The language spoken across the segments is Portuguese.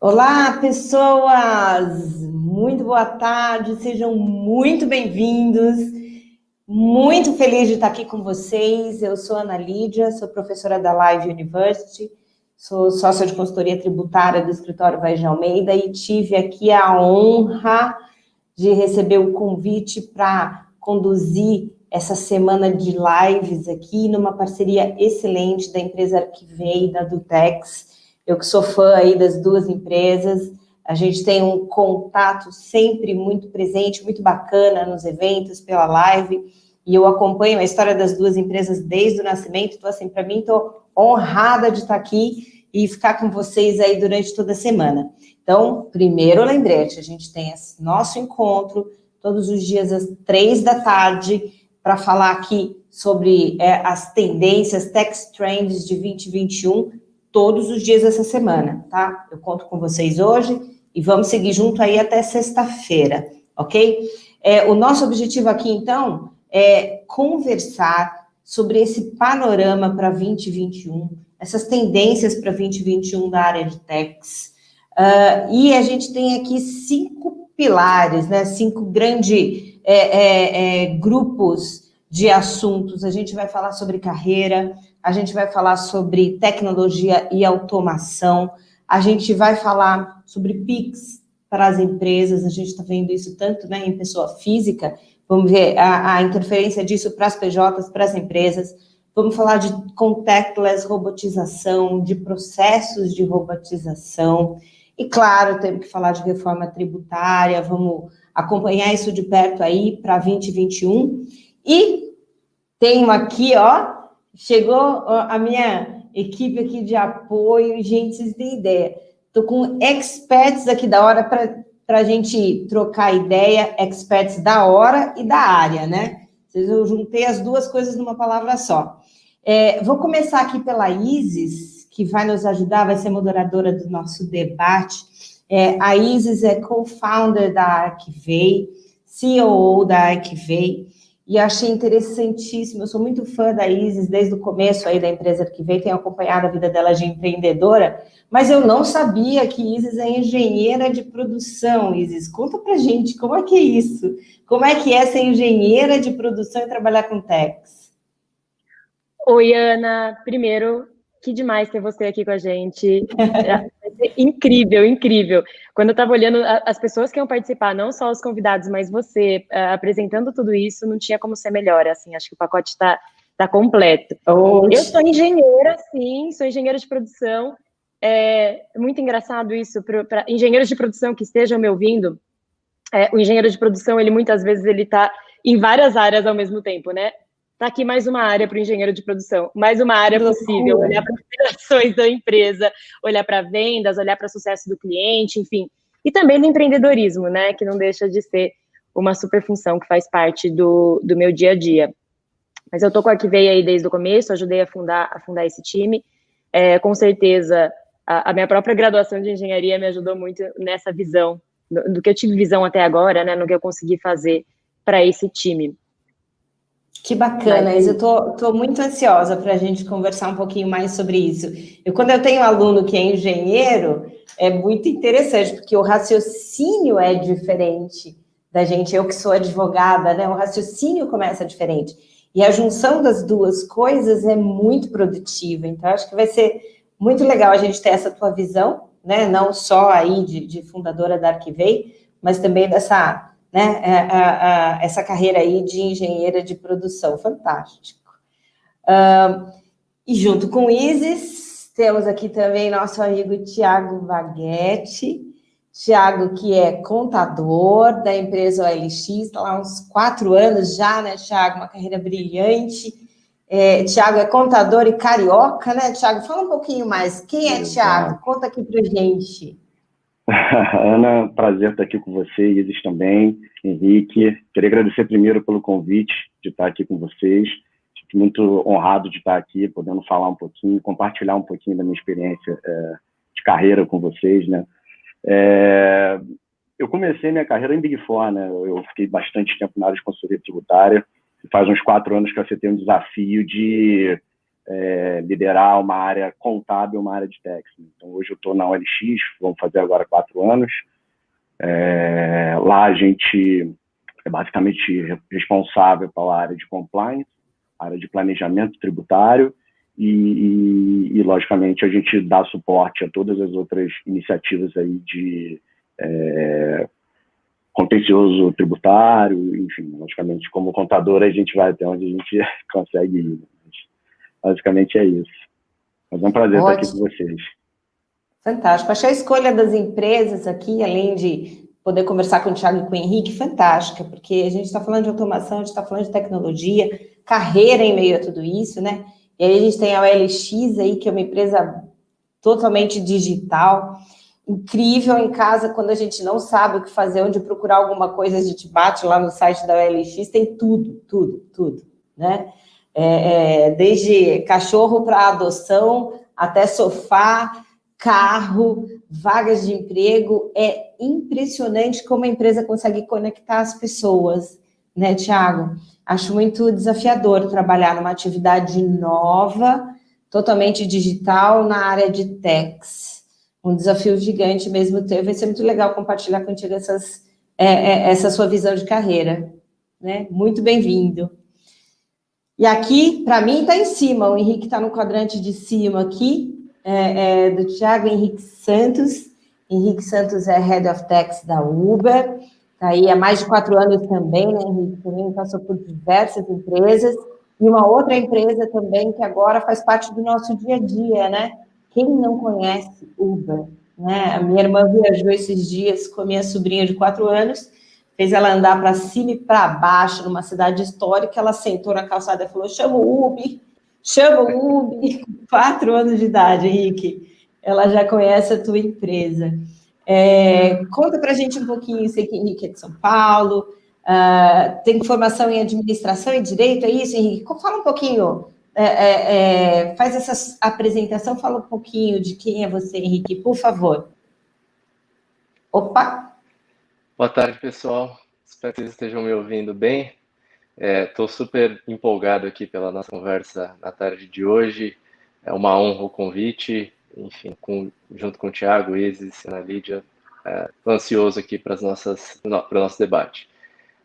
Olá, pessoas! Muito boa tarde, sejam muito bem-vindos. Muito feliz de estar aqui com vocês. Eu sou Ana Lídia, sou professora da Live University, sou sócia de consultoria tributária do escritório Vaz de Almeida e tive aqui a honra de receber o convite para conduzir essa semana de lives aqui numa parceria excelente da empresa Arquivei e da Dutex. Eu que sou fã aí das duas empresas, a gente tem um contato sempre muito presente, muito bacana nos eventos, pela live, e eu acompanho a história das duas empresas desde o nascimento, então, assim, para mim, estou honrada de estar aqui e ficar com vocês aí durante toda a semana. Então, primeiro lembrete, a gente tem esse nosso encontro todos os dias às 15h para falar aqui sobre as tendências, tech trends de 2021, todos os dias dessa semana, tá? Eu conto com vocês hoje e vamos seguir junto aí até sexta-feira, ok? O nosso objetivo aqui, então, é conversar sobre esse panorama para 2021, essas tendências para 2021 da área de techs. E a gente tem aqui 5 pilares, né? 5 grandes grupos de assuntos. A gente vai falar sobre carreira, a gente vai falar sobre tecnologia e automação, a gente vai falar sobre PIX para as empresas, a gente está vendo isso tanto, né, em pessoa física, vamos ver a interferência disso para as PJs, para as empresas, vamos falar de contactless robotização, de processos de robotização, e claro, temos que falar de reforma tributária, vamos acompanhar isso de perto aí para 2021, e tenho aqui, ó, chegou a minha equipe aqui de apoio, gente, vocês têm ideia, estou com experts aqui da hora para a gente trocar ideia, experts da hora e da área, né? Eu juntei as duas coisas numa palavra só. Vou começar aqui pela Isis, que vai nos ajudar, vai ser moderadora do nosso debate. A Isis é co-founder da Arquivei, CEO da Arquivei, e achei interessantíssimo, eu sou muito fã da Isis desde o começo aí da empresa Arquivei, tenho acompanhado a vida dela de empreendedora, mas eu não sabia que Isis é engenheira de produção. Isis, conta pra gente, como é que é isso? Como é que é ser engenheira de produção e trabalhar com techs? Oi, Ana. Primeiro, que demais ter você aqui com a gente. Vai ser incrível, incrível. Quando eu estava olhando as pessoas que iam participar, não só os convidados, mas você apresentando tudo isso, não tinha como ser melhor. Assim, acho que o pacote está completo. Eu sou engenheira, sim, sou engenheira de produção. É muito engraçado isso para engenheiros de produção que estejam me ouvindo. O engenheiro de produção, ele muitas vezes ele está em várias áreas ao mesmo tempo, né? Está aqui mais uma área para o engenheiro de produção, mais uma área possível, olhar para as operações da empresa, olhar para vendas, olhar para o sucesso do cliente, enfim. E também do empreendedorismo, né? Que não deixa de ser uma super função que faz parte do meu dia a dia. Mas eu estou com a Arquivei aí desde o começo, ajudei a fundar esse time. Com certeza, a minha própria graduação de engenharia me ajudou muito nessa visão, do que eu tive visão até agora, né? No que eu consegui fazer para esse time. Que bacana, Isa. Eu estou muito ansiosa para a gente conversar um pouquinho mais sobre isso. Quando eu tenho aluno que é engenheiro, é muito interessante, porque o raciocínio é diferente da gente. Eu que sou advogada, né? O raciocínio começa diferente. E a junção das duas coisas é muito produtiva. Então, acho que vai ser muito legal a gente ter essa tua visão, né? Não só aí de fundadora da Arquivei, mas também dessa... né, essa carreira aí de engenheira de produção, fantástico. E junto com o Isis, temos aqui também nosso amigo Tiago Vaguetti. Tiago, que é contador da empresa OLX, está lá há uns 4 anos já, né, Tiago? Uma carreira brilhante. Tiago é contador e carioca, né, Tiago? Fala um pouquinho mais. Quem é Tiago? Conta aqui pra gente. Ana, prazer estar aqui com você, Isis também, Henrique. Queria agradecer primeiro pelo convite de estar aqui com vocês. Fico muito honrado de estar aqui, podendo falar um pouquinho, compartilhar um pouquinho da minha experiência de carreira com vocês, né? Eu comecei minha carreira em Big Four, né? Eu fiquei bastante tempo na área de consultoria tributária. Faz uns 4 anos que eu aceitei um desafio de liderar uma área contábil, uma área de tax. Então, hoje eu estou na OLX, vamos fazer agora 4 anos. Lá a gente é basicamente responsável pela área de compliance, área de planejamento tributário e logicamente, a gente dá suporte a todas as outras iniciativas aí de contencioso tributário, enfim, logicamente, como contador, a gente vai até onde a gente consegue ir. Basicamente é isso. Mas é um prazer estar aqui com vocês. Fantástico. Achei a escolha das empresas aqui, além de poder conversar com o Thiago e com o Henrique, fantástica, porque a gente está falando de automação, a gente está falando de tecnologia, carreira em meio a tudo isso, né? E aí a gente tem a OLX aí, que é uma empresa totalmente digital, incrível em casa, quando a gente não sabe o que fazer, onde procurar alguma coisa, a gente bate lá no site da OLX, tem tudo, né? Desde cachorro para adoção, até sofá, carro, vagas de emprego. É impressionante como a empresa consegue conectar as pessoas, né, Thiago? Acho muito desafiador trabalhar numa atividade nova, totalmente digital, na área de tax. Um desafio gigante mesmo ter. Vai ser muito legal compartilhar contigo essa sua visão de carreira, né? Muito bem-vindo. E aqui, para mim, está em cima. O Henrique está no quadrante de cima aqui, do Thiago Henrique Santos. Henrique Santos é Head of Tax da Uber. Está aí há mais de 4 anos também, né, Henrique? Também passou por diversas empresas. E uma outra empresa também que agora faz parte do nosso dia a dia, né? Quem não conhece Uber, né? A minha irmã viajou esses dias com a minha sobrinha de 4 anos, fez ela andar para cima e para baixo numa cidade histórica, ela sentou na calçada e falou, chama o Uber, 4 anos de idade, Henrique. Ela já conhece a tua empresa. Conta para a gente um pouquinho, sei que Henrique é de São Paulo, tem formação em administração e direito, é isso, Henrique? Fala um pouquinho, faz essa apresentação, fala um pouquinho de quem é você, Henrique, por favor. Opa! Boa tarde, pessoal. Espero que vocês estejam me ouvindo bem. Estou super empolgado aqui pela nossa conversa na tarde de hoje. É uma honra o convite, enfim, junto com o Thiago, Isis e a Lídia. Estou ansioso aqui para o nosso debate.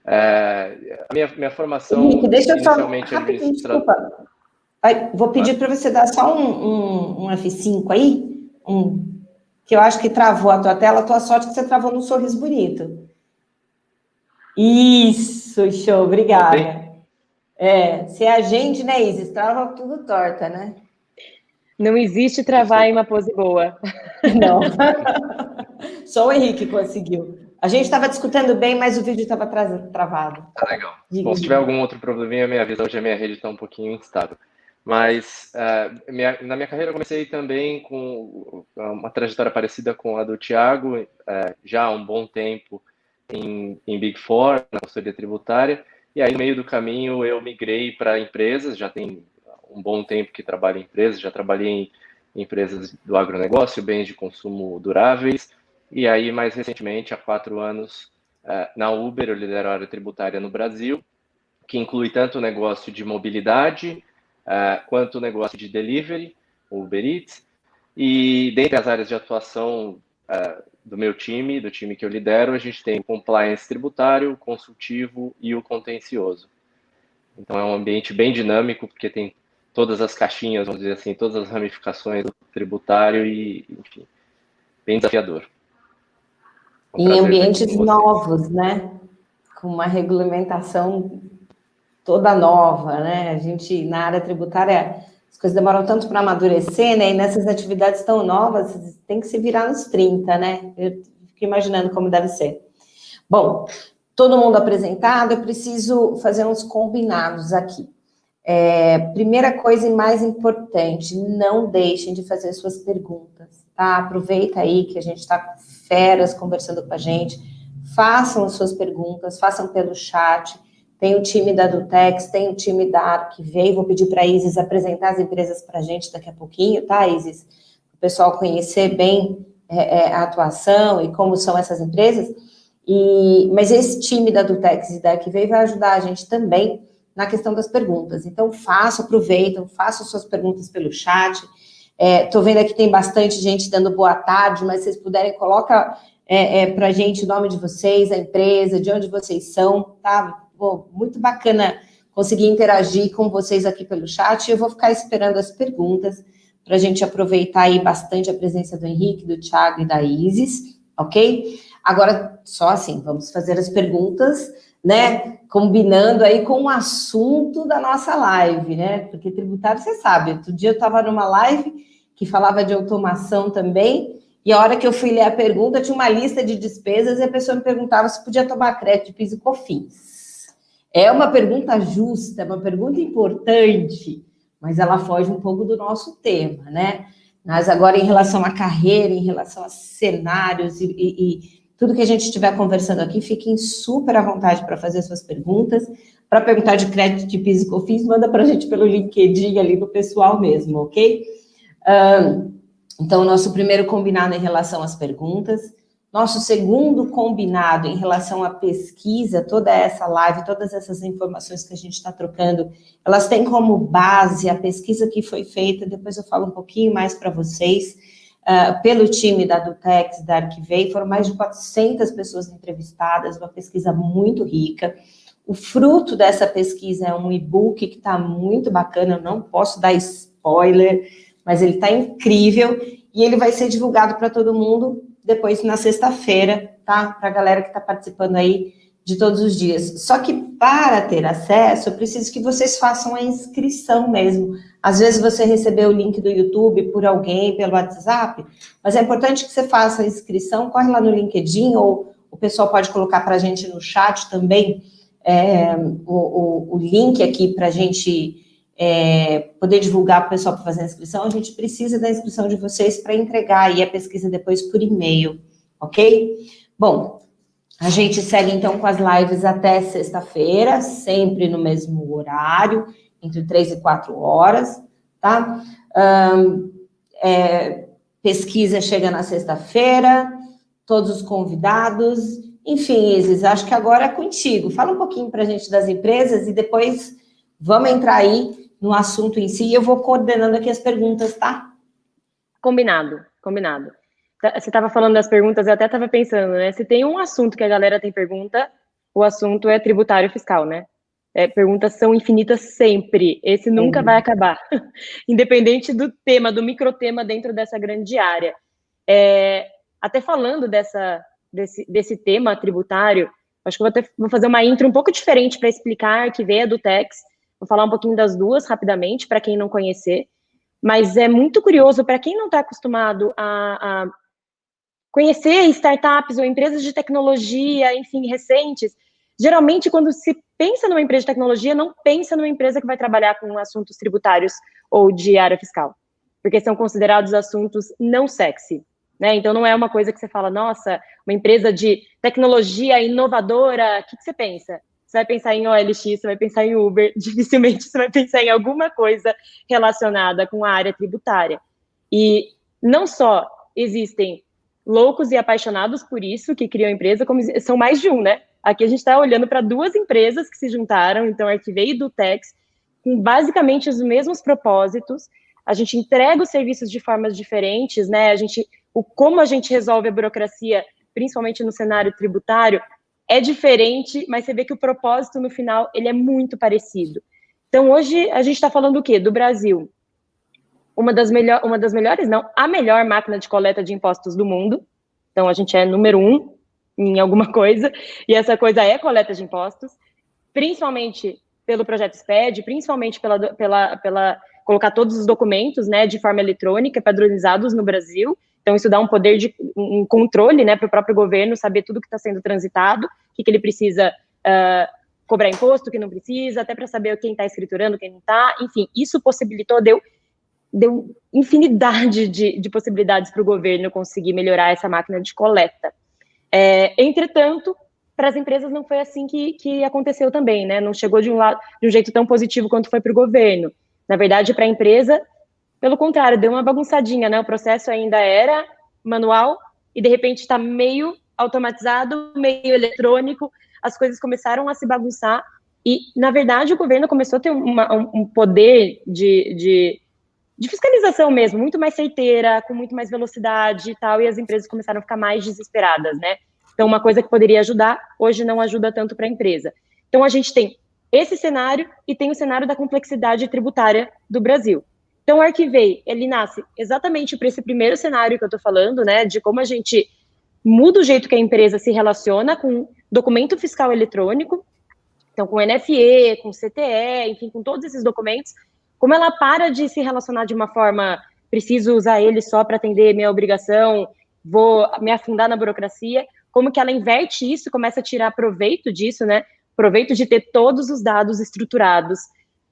A minha formação Henrique, deixa eu inicialmente só rapidinho, desculpa. Vou pedir para você dar só um F5 aí, que eu acho que travou a tua tela. A tua sorte é que você travou num sorriso bonito. Isso, show, obrigada. Se é a gente, né, Isis? Trava tudo torta, né? Não existe travar em uma pose boa. Não. Só o Henrique conseguiu. A gente estava discutindo bem, mas o vídeo estava travado. Legal. Bom, se tiver algum outro probleminha, me avisa. Hoje a minha rede está um pouquinho instável. Mas na minha carreira eu comecei também com uma trajetória parecida com a do Thiago, já há um bom tempo em Big Four, na consultoria tributária, e aí no meio do caminho eu migrei para empresas, já tem um bom tempo que trabalho em empresas, já trabalhei em empresas do agronegócio, bens de consumo duráveis, e aí mais recentemente, há 4 anos, na Uber, eu lidero a área tributária no Brasil, que inclui tanto o negócio de mobilidade, quanto o negócio de delivery, o Uber Eats, e dentre as áreas de atuação do meu time, do time que eu lidero, a gente tem o compliance tributário, o consultivo e o contencioso. Então é um ambiente bem dinâmico, porque tem todas as caixinhas, vamos dizer assim, todas as ramificações do tributário e, enfim, bem desafiador. Em ambientes novos, né? Com uma regulamentação toda nova, né? A gente, na área tributária, as coisas demoram tanto para amadurecer, né? E nessas atividades tão novas, tem que se virar nos 30, né? Eu fico imaginando como deve ser. Bom, todo mundo apresentado, eu preciso fazer uns combinados aqui. Primeira coisa e mais importante, não deixem de fazer suas perguntas, tá? Aproveita aí que a gente está com feras conversando com a gente, façam as suas perguntas, façam pelo chat. Tem o time da Dutex, tem o time da Arquivei. Vou pedir para a Isis apresentar as empresas para a gente daqui a pouquinho, tá, Isis? O pessoal conhecer bem a atuação e como são essas empresas. Mas esse time da Dutex e da Arquivei vai ajudar a gente também na questão das perguntas. Então, aproveitam, façam suas perguntas pelo chat. Estou vendo aqui tem bastante gente dando boa tarde, mas se vocês puderem, coloca para a gente o nome de vocês, a empresa, de onde vocês são, tá? Bom, muito bacana conseguir interagir com vocês aqui pelo chat. Eu vou ficar esperando as perguntas para a gente aproveitar aí bastante a presença do Henrique, do Thiago e da Isis, ok? Agora, só assim, vamos fazer as perguntas, né? Combinando aí com o assunto da nossa live, né? Porque tributário, você sabe, outro dia eu estava numa live que falava de automação também, e a hora que eu fui ler a pergunta, tinha uma lista de despesas e a pessoa me perguntava se podia tomar crédito de PIS e COFINS. É uma pergunta justa, é uma pergunta importante, mas ela foge um pouco do nosso tema, né? Mas agora, em relação à carreira, em relação a cenários e tudo que a gente estiver conversando aqui, fiquem super à vontade para fazer suas perguntas. Para perguntar de crédito de PIS e COFINS, manda para a gente pelo LinkedIn ali do pessoal mesmo, ok? Então, nosso primeiro combinado em relação às perguntas. Nosso segundo combinado em relação à pesquisa, toda essa live, todas essas informações que a gente está trocando, elas têm como base a pesquisa que foi feita, depois eu falo um pouquinho mais para vocês, pelo time da Dutex, da Arquivei, foram mais de 400 pessoas entrevistadas, uma pesquisa muito rica. O fruto dessa pesquisa é um e-book que está muito bacana, eu não posso dar spoiler, mas ele está incrível, e ele vai ser divulgado para todo mundo depois na sexta-feira, tá? Para a galera que está participando aí de todos os dias. Só que para ter acesso, eu preciso que vocês façam a inscrição mesmo. Às vezes você recebeu o link do YouTube por alguém, pelo WhatsApp, mas é importante que você faça a inscrição, corre lá no LinkedIn, ou o pessoal pode colocar para a gente no chat também o link aqui para a gente poder divulgar para o pessoal para fazer a inscrição. A gente precisa da inscrição de vocês para entregar aí a pesquisa depois por e-mail, ok? Bom, a gente segue então com as lives até sexta-feira, sempre no mesmo horário, entre 3 e 4 horas, tá? Pesquisa chega na sexta-feira, todos os convidados, enfim, Isis, acho que agora é contigo. Fala um pouquinho para a gente das empresas e depois vamos entrar aí no assunto em si, e eu vou coordenando aqui as perguntas, tá? Combinado. Você estava falando das perguntas, eu até estava pensando, né? Se tem um assunto que a galera tem pergunta, o assunto é tributário fiscal, né? Perguntas são infinitas sempre, esse nunca vai acabar, independente do tema, do microtema dentro dessa grande área. Até falando desse tema tributário, acho que eu vou fazer uma intro um pouco diferente para explicar que veio a Dutex. Vou falar um pouquinho das duas rapidamente, para quem não conhecer, mas é muito curioso para quem não está acostumado a conhecer startups ou empresas de tecnologia, enfim, recentes. Geralmente, quando se pensa numa empresa de tecnologia, não pensa numa empresa que vai trabalhar com assuntos tributários ou de área fiscal, porque são considerados assuntos não sexy, né? Então, não é uma coisa que você fala, nossa, uma empresa de tecnologia inovadora, o que você pensa? Você vai pensar em OLX, você vai pensar em Uber, dificilmente você vai pensar em alguma coisa relacionada com a área tributária. E não só existem loucos e apaixonados por isso, que criam empresa, como são mais de um, né? Aqui a gente está olhando para duas empresas que se juntaram, então a Arquivei e Dutex, com basicamente os mesmos propósitos. A gente entrega os serviços de formas diferentes, né? Como a gente resolve a burocracia, principalmente no cenário tributário, é diferente, mas você vê que o propósito no final, ele é muito parecido. Então, hoje, a gente está falando o quê? Do Brasil. Uma das melhores, não, a melhor máquina de coleta de impostos do mundo. Então, a gente é número 1 em alguma coisa, e essa coisa é coleta de impostos, principalmente pelo projeto SPED, principalmente pela colocar todos os documentos, né, de forma eletrônica, padronizados no Brasil. Então, isso dá um poder de um controle, né, para o próprio governo saber tudo que está sendo transitado, o que ele precisa cobrar imposto, o que não precisa, até para saber quem está escriturando, quem não está. Enfim, isso possibilitou, deu infinidade de possibilidades para o governo conseguir melhorar essa máquina de coleta. Entretanto, para as empresas não foi assim que aconteceu também, né? Não chegou de um jeito tão positivo quanto foi para o governo. Na verdade, para a empresa, pelo contrário, deu uma bagunçadinha, né? O processo ainda era manual e, de repente, está meio automatizado, meio eletrônico, as coisas começaram a se bagunçar E, na verdade, o governo começou a ter um poder de fiscalização mesmo, muito mais certeira, com muito mais velocidade e tal, e as empresas começaram a ficar mais desesperadas, né? Então, uma coisa que poderia ajudar, hoje não ajuda tanto para a empresa. Então, a gente tem esse cenário e tem o cenário da complexidade tributária do Brasil. Então, o Arquivei, ele nasce exatamente para esse primeiro cenário que eu estou falando, né, de como a gente muda o jeito que a empresa se relaciona com documento fiscal eletrônico, então com NFE, com CTE, enfim, com todos esses documentos, como ela para de se relacionar de uma forma, preciso usar ele só para atender minha obrigação, vou me afundar na burocracia, como que ela inverte isso, começa a tirar proveito disso, né, proveito de ter todos os dados estruturados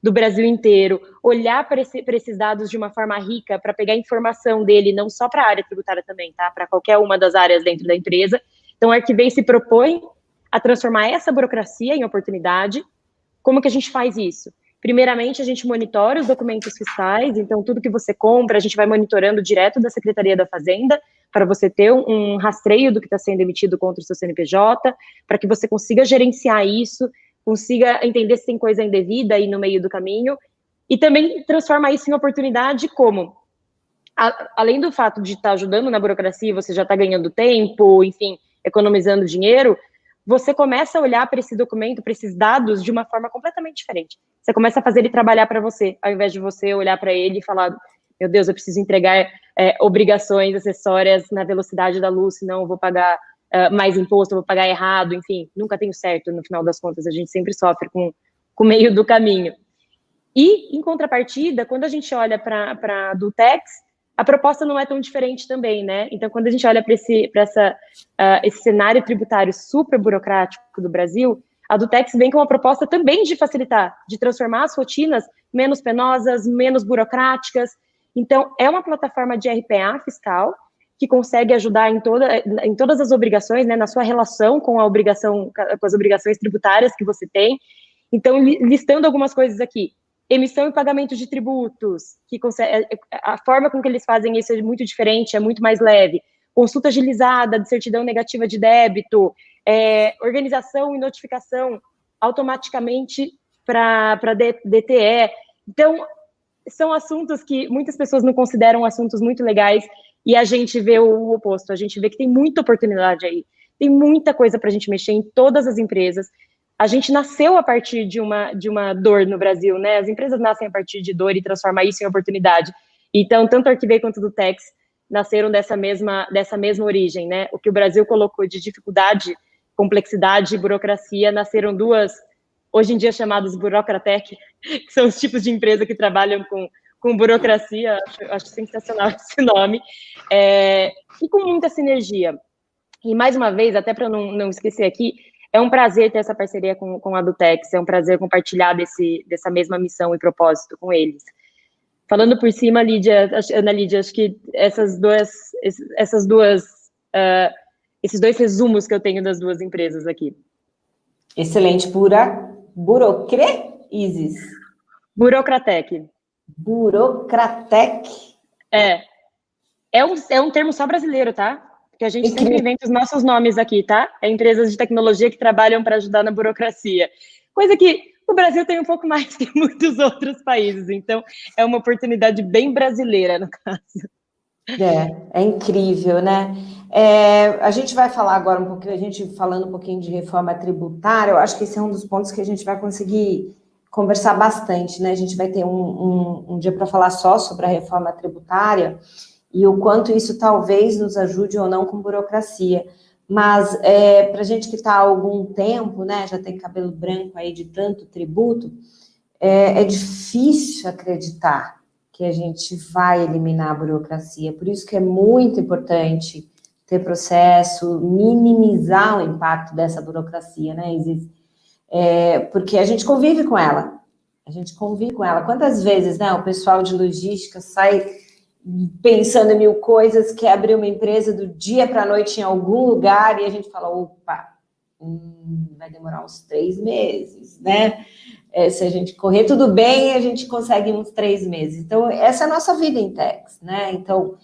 do Brasil inteiro, olhar para esses dados de uma forma rica, para pegar informação dele, não só para a área tributária também, tá? Para qualquer uma das áreas dentro da empresa. Então, o Arquivei se propõe a transformar essa burocracia em oportunidade. Como que a gente faz isso? Primeiramente, a gente monitora os documentos fiscais, então tudo que você compra, a gente vai monitorando direto da Secretaria da Fazenda, para você ter um rastreio do que está sendo emitido contra o seu CNPJ, para que você consiga gerenciar isso, consiga entender se tem coisa indevida aí no meio do caminho, e também transformar isso em oportunidade como, além do fato de estar ajudando na burocracia, você já está ganhando tempo, enfim, economizando dinheiro, você começa a olhar para esse documento, para esses dados, de uma forma completamente diferente. Você começa a fazer ele trabalhar para você, ao invés de você olhar para ele e falar, meu Deus, eu preciso entregar obrigações acessórias na velocidade da luz, senão eu vou pagar mais imposto, eu vou pagar errado, enfim, nunca tenho certo, no final das contas, a gente sempre sofre com o meio do caminho. E, em contrapartida, quando a gente olha para a Dultex, a proposta não é tão diferente também, né? Então, quando a gente olha para esse cenário tributário super burocrático do Brasil, a Dultex vem com uma proposta também de facilitar, de transformar as rotinas menos penosas, menos burocráticas. Então, é uma plataforma de RPA fiscal que consegue ajudar em todas as obrigações, né, na sua relação com as obrigações tributárias que você tem. Então, listando algumas coisas aqui. Emissão e pagamento de tributos, a forma com que eles fazem isso é muito diferente, é muito mais leve. Consulta agilizada de certidão negativa de débito, organização e notificação automaticamente para DTE. Então, são assuntos que muitas pessoas não consideram assuntos muito legais e a gente vê o oposto, a gente vê que tem muita oportunidade aí, tem muita coisa para a gente mexer em todas as empresas. A gente nasceu a partir de uma dor no Brasil, né? As empresas nascem a partir de dor e transformar isso em oportunidade. Então, tanto o Arquivei quanto o Dultex nasceram dessa mesma origem, né? O que o Brasil colocou de dificuldade, complexidade e burocracia, nasceram duas, hoje em dia chamadas burocratec, que são os tipos de empresa que trabalham com burocracia, acho sensacional esse nome, e com muita sinergia. E, mais uma vez, até para não esquecer aqui, é um prazer ter essa parceria com a Dultex, é um prazer compartilhar dessa mesma missão e propósito com eles. Falando por cima, Ana Lídia, acho que esses dois resumos que eu tenho das duas empresas aqui. Excelente. Burocratec. Burocratec. É um termo só brasileiro, tá? Porque a gente sempre inventa os nossos nomes aqui, tá? É empresas de tecnologia que trabalham para ajudar na burocracia. Coisa que o Brasil tem um pouco mais que muitos outros países. Então, é uma oportunidade bem brasileira, no caso. É incrível, né? A gente vai falar agora um pouquinho, falando um pouquinho de reforma tributária, eu acho que esse é um dos pontos que a gente vai conseguir conversar bastante, né? A gente vai ter um dia para falar só sobre a reforma tributária, e o quanto isso talvez nos ajude ou não com burocracia. Mas, para a gente que está há algum tempo, né, já tem cabelo branco aí de tanto tributo, é difícil acreditar que a gente vai eliminar a burocracia. Por isso que é muito importante ter processo, minimizar o impacto dessa burocracia, né, Isis? Porque a gente convive com ela. Quantas vezes, né, o pessoal de logística sai pensando em mil coisas, quer abrir uma empresa do dia para a noite em algum lugar, e a gente fala, opa, vai demorar uns 3 meses, né? Se a gente correr tudo bem, a gente consegue uns 3 meses. Então, essa é a nossa vida em techs, né? Então,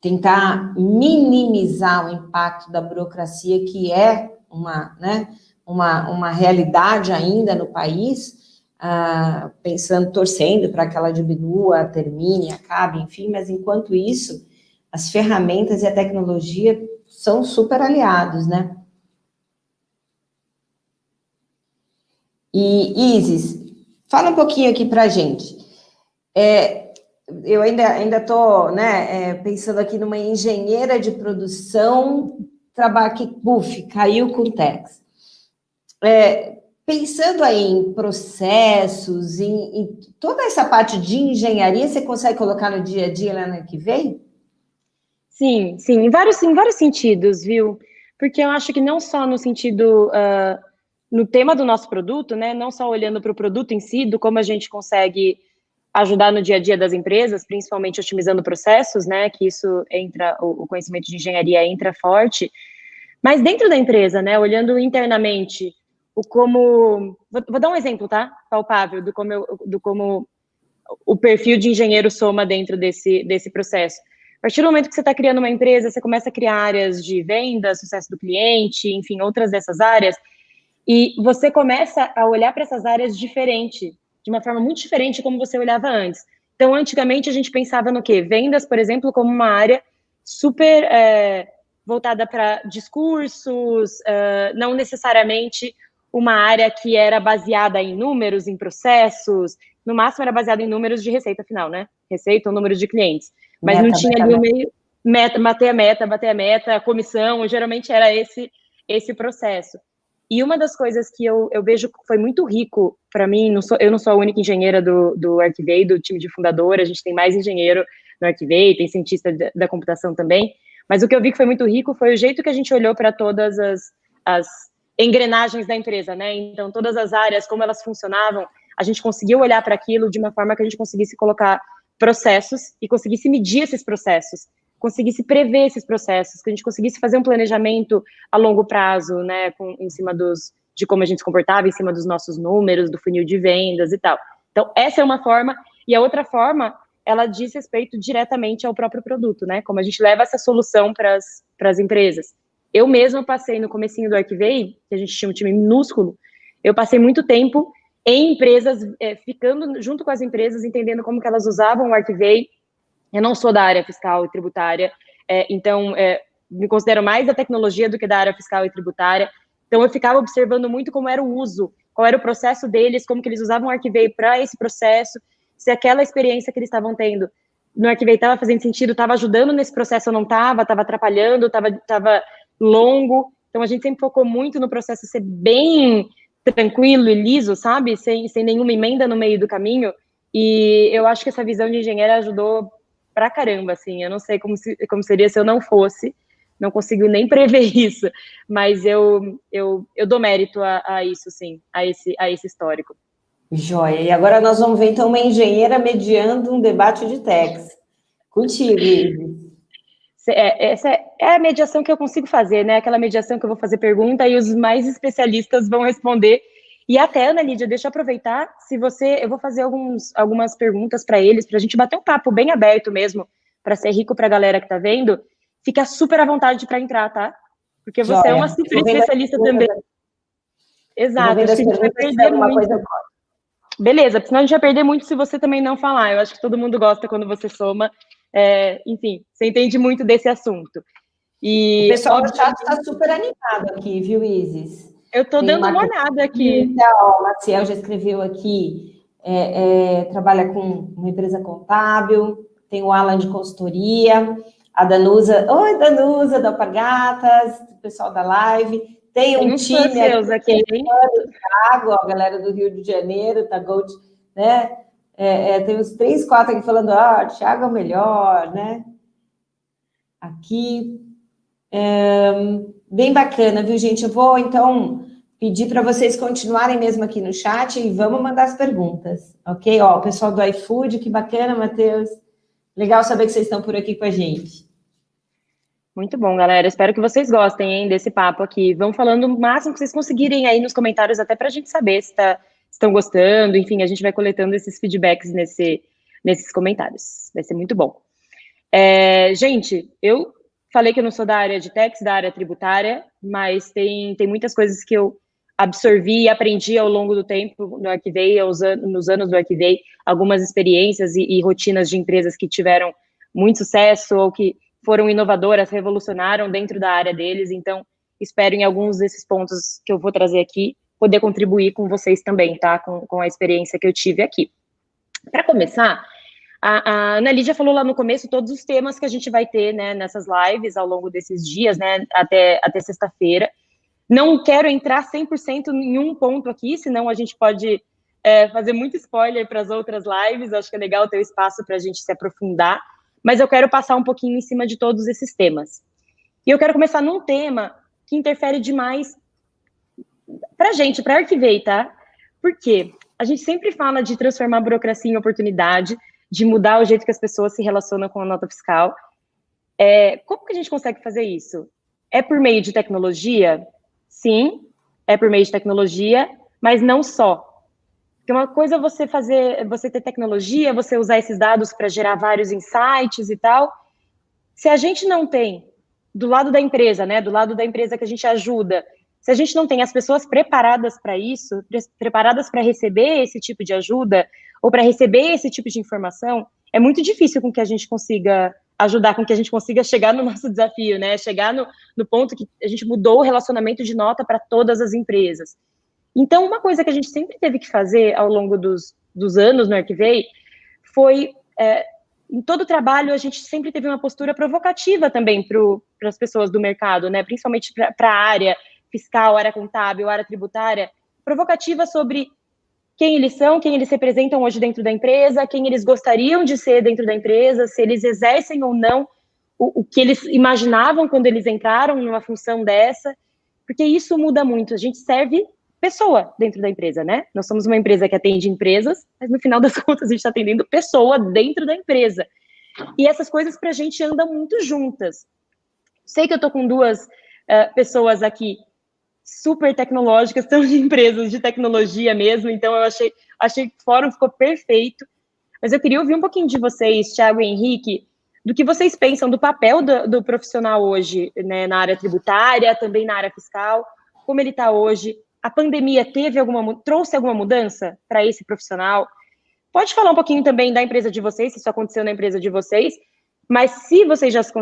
tentar minimizar o impacto da burocracia, que é uma realidade ainda no país, pensando, torcendo para que ela diminua, termine, acabe, enfim, mas enquanto isso, as ferramentas e a tecnologia são super aliados, né? E Isis, fala um pouquinho aqui para a gente. Eu ainda estou, né, pensando aqui numa engenheira de produção, trabalho que, caiu com o Tex. Pensando aí em processos, em toda essa parte de engenharia, você consegue colocar no dia a dia lá na que vem? Sim, em vários sentidos, viu? Porque eu acho que não só no sentido, no tema do nosso produto, né? Não só olhando para o produto em si, do como a gente consegue ajudar no dia a dia das empresas, principalmente otimizando processos, né? Que isso entra, o conhecimento de engenharia entra forte, mas dentro da empresa, né? Olhando internamente, vou dar um exemplo, tá? Palpável do como o perfil de engenheiro soma dentro desse processo. A partir do momento que você está criando uma empresa, você começa a criar áreas de venda, sucesso do cliente, enfim, outras dessas áreas, e você começa a olhar para essas áreas diferente, de uma forma muito diferente de como você olhava antes. Então, antigamente, a gente pensava no quê? Vendas, por exemplo, como uma área super voltada para discursos, não necessariamente uma área que era baseada em números, em processos, no máximo era baseada em números de receita final, né? Receita ou número de clientes. Mas não tinha ali o meio, bater a meta, comissão, geralmente era esse processo. E uma das coisas que eu vejo que foi muito rico para mim, eu não sou a única engenheira do Arquivei, do time de fundadora, a gente tem mais engenheiro no Arquivei, tem cientista da computação também, mas o que eu vi que foi muito rico foi o jeito que a gente olhou para todas as engrenagens da empresa, né? Então, todas as áreas, como elas funcionavam, a gente conseguiu olhar para aquilo de uma forma que a gente conseguisse colocar processos e conseguisse medir esses processos, conseguisse prever esses processos, que a gente conseguisse fazer um planejamento a longo prazo, né, em cima de como a gente se comportava, em cima dos nossos números, do funil de vendas e tal. Então, essa é uma forma, e a outra forma, ela diz respeito diretamente ao próprio produto, né, como a gente leva essa solução para as empresas. Eu mesma passei no comecinho do Arquivei, que a gente tinha um time minúsculo, eu passei muito tempo em empresas, ficando junto com as empresas, entendendo como que elas usavam o Arquivei. Eu não sou da área fiscal e tributária, então me considero mais da tecnologia do que da área fiscal e tributária. Então eu ficava observando muito como era o uso, qual era o processo deles, como que eles usavam o Arquivei para esse processo, se aquela experiência que eles estavam tendo no Arquivei estava fazendo sentido, estava ajudando nesse processo ou não estava atrapalhando, estava longo. Então a gente sempre focou muito no processo ser bem tranquilo e liso, sabe? Sem nenhuma emenda no meio do caminho. E eu acho que essa visão de engenheiro ajudou pra caramba, assim. Eu não sei como seria se eu não fosse. Não consigo nem prever isso. Mas eu dou mérito a isso, sim. A esse histórico. Joia. E agora nós vamos ver, então, uma engenheira mediando um debate de techs. Contigo, Isis. Essa é a mediação que eu consigo fazer, né? Aquela mediação que eu vou fazer pergunta e os mais especialistas vão responder. E até, Ana Lídia, deixa eu aproveitar, eu vou fazer algumas perguntas para eles, para a gente bater um papo bem aberto mesmo, para ser rico para a galera que está vendo. Fica super à vontade para entrar, tá? Porque você é uma super especialista também. Exato, acho que a gente vai perder muito. Beleza, senão a gente vai perder muito se você também não falar. Eu acho que todo mundo gosta quando você soma. Enfim, você entende muito desse assunto. E, o pessoal do chat está super animado aqui, viu, Isis? Eu estou dando uma olhada aqui. Então, Maciel já escreveu aqui, trabalha com uma empresa contábil, tem o Alan de consultoria, a Danusa, oi Danusa, da Alpargatas, o pessoal da live, tem um time seus aqui, hein? Thiago, a galera do Rio de Janeiro, tá Gold, né? Tem uns 3, 4 aqui falando, Thiago é o melhor, né? Aqui, bem bacana, viu, gente? Eu vou, então, pedir para vocês continuarem mesmo aqui no chat e vamos mandar as perguntas, ok? O pessoal do iFood, que bacana, Matheus. Legal saber que vocês estão por aqui com a gente. Muito bom, galera. Espero que vocês gostem, hein, desse papo aqui. Vão falando o máximo que vocês conseguirem aí nos comentários, até para a gente saber se estão gostando. Enfim, a gente vai coletando esses feedbacks nesses comentários. Vai ser muito bom. Gente, eu falei que eu não sou da área de tax, da área tributária, mas tem muitas coisas que eu absorvi e aprendi ao longo do tempo no Arquivei, nos anos do Arquivei, algumas experiências e rotinas de empresas que tiveram muito sucesso ou que foram inovadoras, revolucionaram dentro da área deles. Então, espero em alguns desses pontos que eu vou trazer aqui, poder contribuir com vocês também, tá? Com a experiência que eu tive aqui. Para começar, a Ana Lídia falou lá no começo todos os temas que a gente vai ter, né, nessas lives ao longo desses dias, né, até sexta-feira. Não quero entrar 100% em um ponto aqui, senão a gente pode fazer muito spoiler para as outras lives. Acho que é legal ter o espaço para a gente se aprofundar, mas eu quero passar um pouquinho em cima de todos esses temas. E eu quero começar num tema que interfere demais para a gente, para a Arquivei, tá? Por quê? A gente sempre fala de transformar a burocracia em oportunidade, de mudar o jeito que as pessoas se relacionam com a nota fiscal. Como que a gente consegue fazer isso? É por meio de tecnologia? Sim, é por meio de tecnologia, mas não só. Porque uma coisa é você ter tecnologia, você usar esses dados para gerar vários insights e tal. Se a gente não tem, do lado da empresa, né, do lado da empresa que a gente ajuda, se a gente não tem as pessoas preparadas para isso, preparadas para receber esse tipo de ajuda, ou para receber esse tipo de informação, é muito difícil com que a gente consiga ajudar, com que a gente consiga chegar no nosso desafio, né? Chegar no ponto que a gente mudou o relacionamento de nota para todas as empresas. Então, uma coisa que a gente sempre teve que fazer ao longo dos anos no Arquivei foi, em todo o trabalho, a gente sempre teve uma postura provocativa também para as pessoas do mercado, né? Principalmente para a área fiscal, área contábil, área tributária, provocativa sobre quem eles são, quem eles representam hoje dentro da empresa, quem eles gostariam de ser dentro da empresa, se eles exercem ou não o que eles imaginavam quando eles entraram numa função dessa, porque isso muda muito. A gente serve pessoa dentro da empresa, né? Nós somos uma empresa que atende empresas, mas no final das contas a gente está atendendo pessoa dentro da empresa. E essas coisas para a gente andam muito juntas. Sei que eu estou com duas pessoas aqui super tecnológicas, são de empresas de tecnologia mesmo, então eu achei que o fórum ficou perfeito, mas eu queria ouvir um pouquinho de vocês, Thiago e Henrique, do que vocês pensam do papel do profissional hoje, né, na área tributária, também na área fiscal, como ele está hoje. A pandemia trouxe alguma mudança para esse profissional? Pode falar um pouquinho também da empresa de vocês, se isso aconteceu na empresa de vocês, mas se vocês já se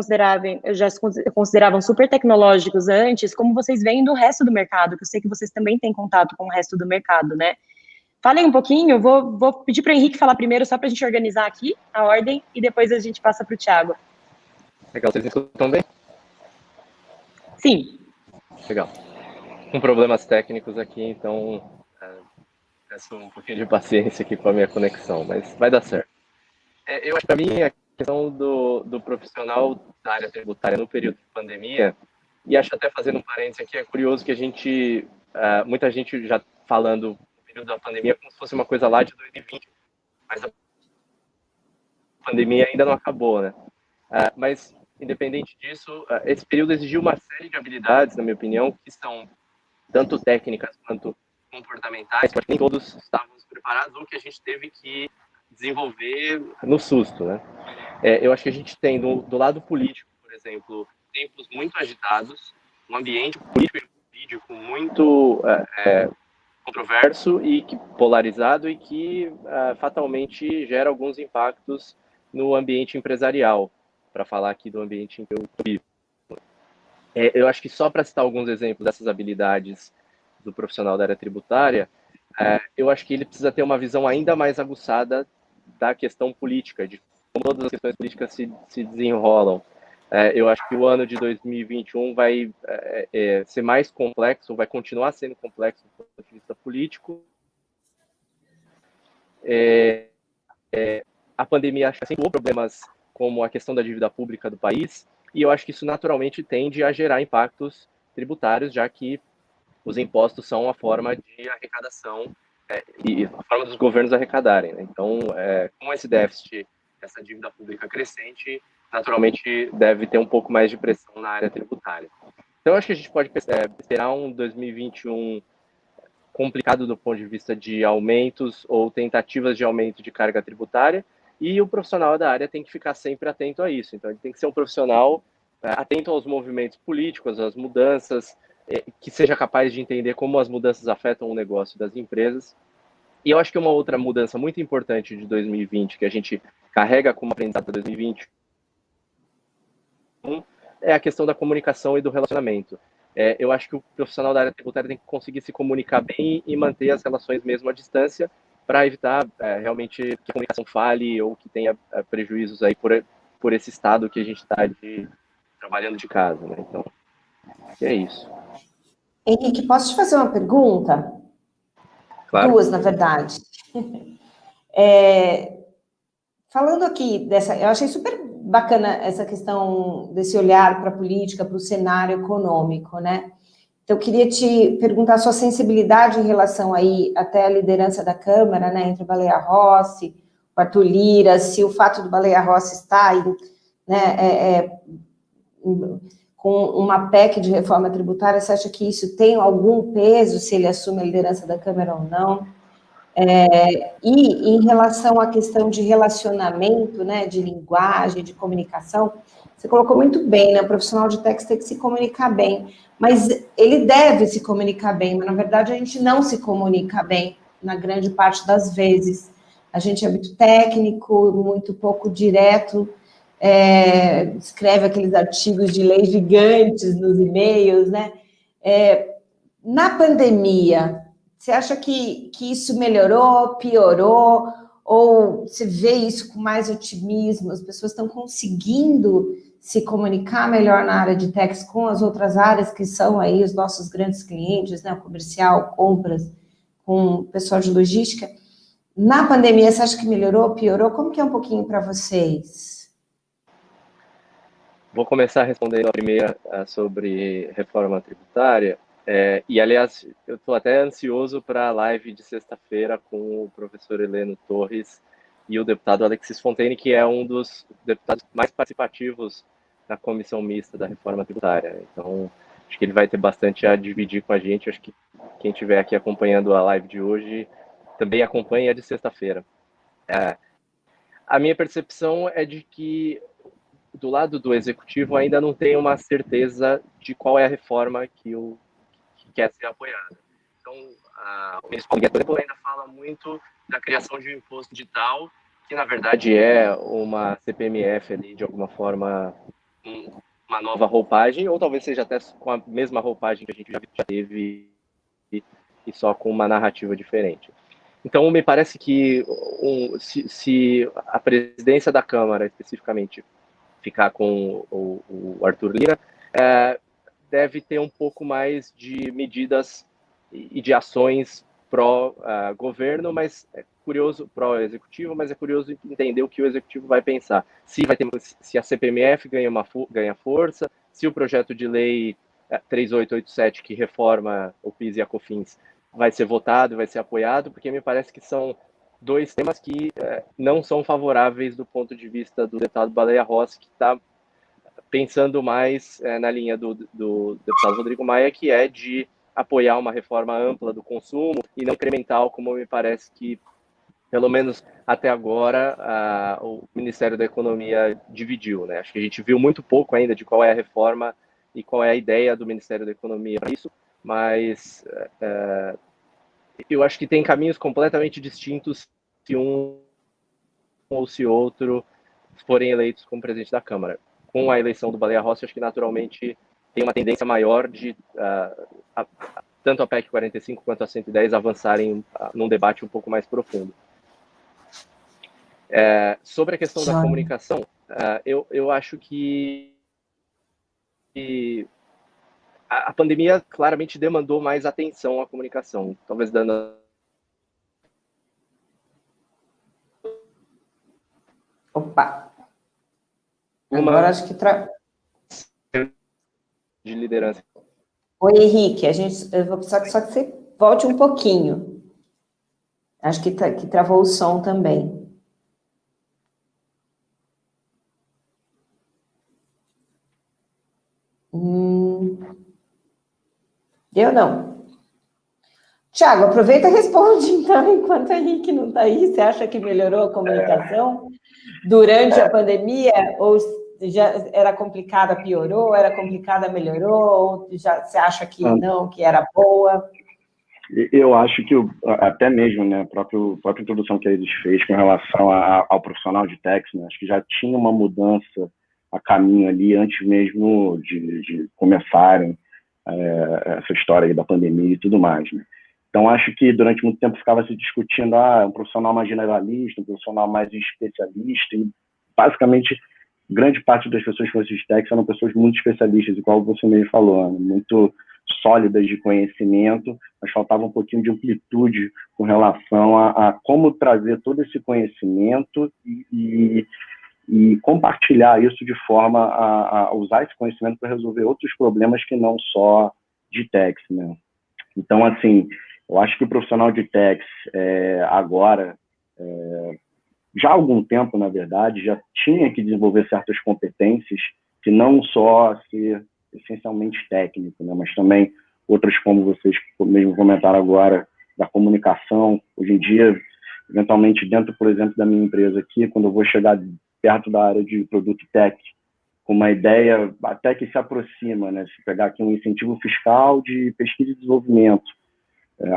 consideravam super tecnológicos antes, como vocês veem do resto do mercado, que eu sei que vocês também têm contato com o resto do mercado, né? Falem um pouquinho, eu vou pedir para o Henrique falar primeiro, só para a gente organizar aqui a ordem, e depois a gente passa para o Thiago. Legal, vocês me escutam bem? Sim. Legal. Com problemas técnicos aqui, então peço um pouquinho de paciência aqui com a minha conexão, mas vai dar certo. Eu acho que para mim a questão do profissional da área tributária no período de pandemia, e acho até fazendo um parênteses aqui, é curioso que a gente, muita gente já falando no período da pandemia como se fosse uma coisa lá de 2020, mas a pandemia ainda não acabou, né? Mas, independente disso, esse período exigiu uma série de habilidades, na minha opinião, que são tanto técnicas quanto comportamentais, que nem todos estávamos preparados ou que a gente teve que desenvolver no susto, né? Eu acho que a gente tem, do lado político, por exemplo, tempos muito agitados, um ambiente político e jurídico muito controverso e polarizado e que fatalmente gera alguns impactos no ambiente empresarial, para falar aqui do ambiente em que eu vivo. Eu acho que só para citar alguns exemplos dessas habilidades do profissional da área tributária, eu acho que ele precisa ter uma visão ainda mais aguçada da questão política, de como todas as questões políticas se desenrolam. Eu acho que o ano de 2021 vai ser mais complexo, vai continuar sendo complexo do ponto de vista político. A pandemia acho que acentuou problemas como a questão da dívida pública do país, e eu acho que isso naturalmente tende a gerar impactos tributários, já que os impostos são a forma de arrecadação e a forma dos governos arrecadarem, né? Então, com esse déficit, essa dívida pública crescente, naturalmente deve ter um pouco mais de pressão na área tributária. Então, acho que a gente pode esperar um 2021 complicado do ponto de vista de aumentos ou tentativas de aumento de carga tributária, e o profissional da área tem que ficar sempre atento a isso. Então, ele tem que ser um profissional atento aos movimentos políticos, às mudanças, que seja capaz de entender como as mudanças afetam o negócio das empresas. E eu acho que uma outra mudança muito importante de 2020, que a gente carrega como aprendizado de 2020, é a questão da comunicação e do relacionamento. Eu acho que o profissional da área tributária tem que conseguir se comunicar bem e manter as relações mesmo à distância, para evitar realmente que a comunicação falhe ou que tenha prejuízos aí por esse estado que a gente está trabalhando de casa, né? Então, é isso. Henrique, posso te fazer uma pergunta? Claro. Duas, na verdade. Falando aqui eu achei super bacana essa questão desse olhar para a política, para o cenário econômico, né? Então, eu queria te perguntar a sua sensibilidade em relação aí até a liderança da Câmara, né, entre o Baleia Rossi, o Arthur Lira, se o fato do Baleia Rossi estar aí, né, com uma PEC de reforma tributária, você acha que isso tem algum peso, se ele assume a liderança da Câmara ou não? E em relação à questão de relacionamento, né, de linguagem, de comunicação, você colocou muito bem, né, o profissional de TEX tem que se comunicar bem, mas ele deve se comunicar bem, mas na verdade a gente não se comunica bem, na grande parte das vezes. A gente é muito técnico, muito pouco direto, escreve aqueles artigos de lei gigantes nos e-mails, né? Na pandemia, você acha que isso melhorou, piorou, ou você vê isso com mais otimismo? As pessoas estão conseguindo se comunicar melhor na área de techs com as outras áreas que são aí os nossos grandes clientes, né? O comercial, compras, com o pessoal de logística. Na pandemia, você acha que melhorou, piorou? Como que é um pouquinho para vocês? Vou começar respondendo a primeira sobre reforma tributária. E, aliás, eu estou até ansioso para a live de sexta-feira com o professor Heleno Torres e o deputado Alexis Fontaine, que é um dos deputados mais participativos na comissão mista da reforma tributária. Então, acho que ele vai ter bastante a dividir com a gente. Acho que quem estiver aqui acompanhando a live de hoje também acompanha a de sexta-feira. A minha percepção é de que do lado do executivo ainda não tem uma certeza de qual é a reforma que quer ser apoiada. Então, o ministro Paulo Guedes, por exemplo, ainda fala muito da criação de um imposto digital, que na verdade é uma CPMF ali, de alguma forma, uma nova roupagem, ou talvez seja até com a mesma roupagem que a gente já teve e só com uma narrativa diferente. Então, me parece que se a presidência da Câmara, especificamente, ficar com o Arthur Lira, deve ter um pouco mais de medidas e de ações pró-governo, mas é curioso, pró-executivo, mas é curioso entender o que o executivo vai pensar. Se a CPMF ganha força, se o projeto de lei 3887, que reforma o PIS e a COFINS, vai ser votado, vai ser apoiado, porque me parece que são dois temas que não são favoráveis do ponto de vista do deputado Baleia Rossi, que está pensando mais na linha do deputado Rodrigo Maia, que é de apoiar uma reforma ampla do consumo e não incremental, como me parece que, pelo menos até agora, o Ministério da Economia dividiu, né? Acho que a gente viu muito pouco ainda de qual é a reforma e qual é a ideia do Ministério da Economia para isso, mas eu acho que tem caminhos completamente distintos se um ou se outro forem eleitos como presidente da Câmara. Com a eleição do Baleia Rossi, acho que naturalmente tem uma tendência maior de tanto a PEC 45 quanto a 110 avançarem num debate um pouco mais profundo. Sobre a questão da comunicação, eu acho que a pandemia claramente demandou mais atenção à comunicação, talvez dando... Opa! Agora acho que... de liderança. Oi, Henrique, eu vou precisar só que você volte um pouquinho. Acho que travou o som também. Deu não. Tiago, aproveita e responde então, enquanto o Henrique não está aí. Você acha que melhorou a comunicação durante a pandemia ou já era complicada, piorou? Era complicada, melhorou? Ou já você acha que não, que era boa? Eu acho que até mesmo, né, a própria introdução que a Isis fez com relação ao profissional de techs, né, acho que já tinha uma mudança a caminho ali antes mesmo de começarem essa história aí da pandemia e tudo mais, né? Então, acho que durante muito tempo ficava se discutindo um profissional mais generalista, um profissional mais especialista, e basicamente grande parte das pessoas que foram esses techs eram pessoas muito especialistas, igual você mesmo falou, né? Muito sólidas de conhecimento, mas faltava um pouquinho de amplitude com relação a como trazer todo esse conhecimento e compartilhar isso de forma a usar esse conhecimento para resolver outros problemas que não só de techs, né? Então, assim, eu acho que o profissional de techs agora, já há algum tempo, na verdade, já tinha que desenvolver certas competências que não só ser essencialmente técnico, né, mas também outras, como vocês mesmo comentaram agora, da comunicação. Hoje em dia, eventualmente, dentro, por exemplo, da minha empresa aqui, quando eu vou chegar perto da área de produto tech, com uma ideia até que se aproxima, né, se pegar aqui um incentivo fiscal de pesquisa e desenvolvimento,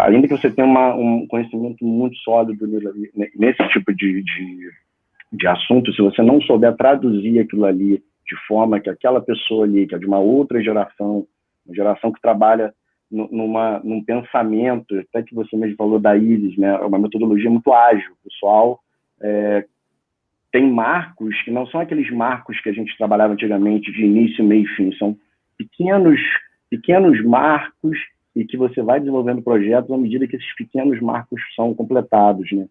ainda que você tenha um conhecimento muito sólido nesse tipo de assunto, se você não souber traduzir aquilo ali de forma que aquela pessoa ali, que é de uma outra geração, uma geração que trabalha num pensamento, até que você mesmo falou da Isis, né, uma metodologia muito ágil, o pessoal tem marcos que não são aqueles marcos que a gente trabalhava antigamente de início, meio e fim, são pequenos marcos e que você vai desenvolvendo projetos à medida que esses pequenos marcos são completados, né?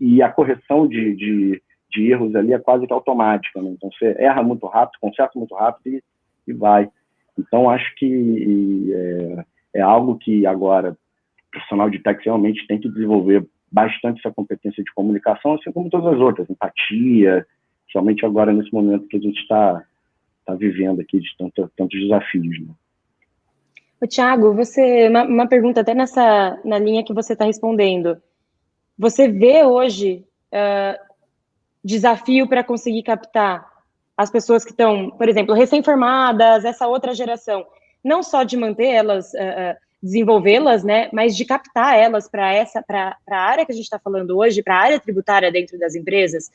E a correção de erros ali é quase que automática, né? Então você erra muito rápido, conserta muito rápido e vai. Então acho que é algo que agora o profissional de tech realmente tem que desenvolver bastante essa competência de comunicação, assim como todas as outras, empatia, principalmente agora nesse momento que a gente está vivendo aqui de tantos desafios, né? Thiago, uma pergunta até na linha que você está respondendo. Você vê hoje desafio para conseguir captar as pessoas que estão, por exemplo, recém-formadas, essa outra geração, não só de manter elas, desenvolvê-las, né, mas de captar elas para a área que a gente está falando hoje, para a área tributária dentro das empresas,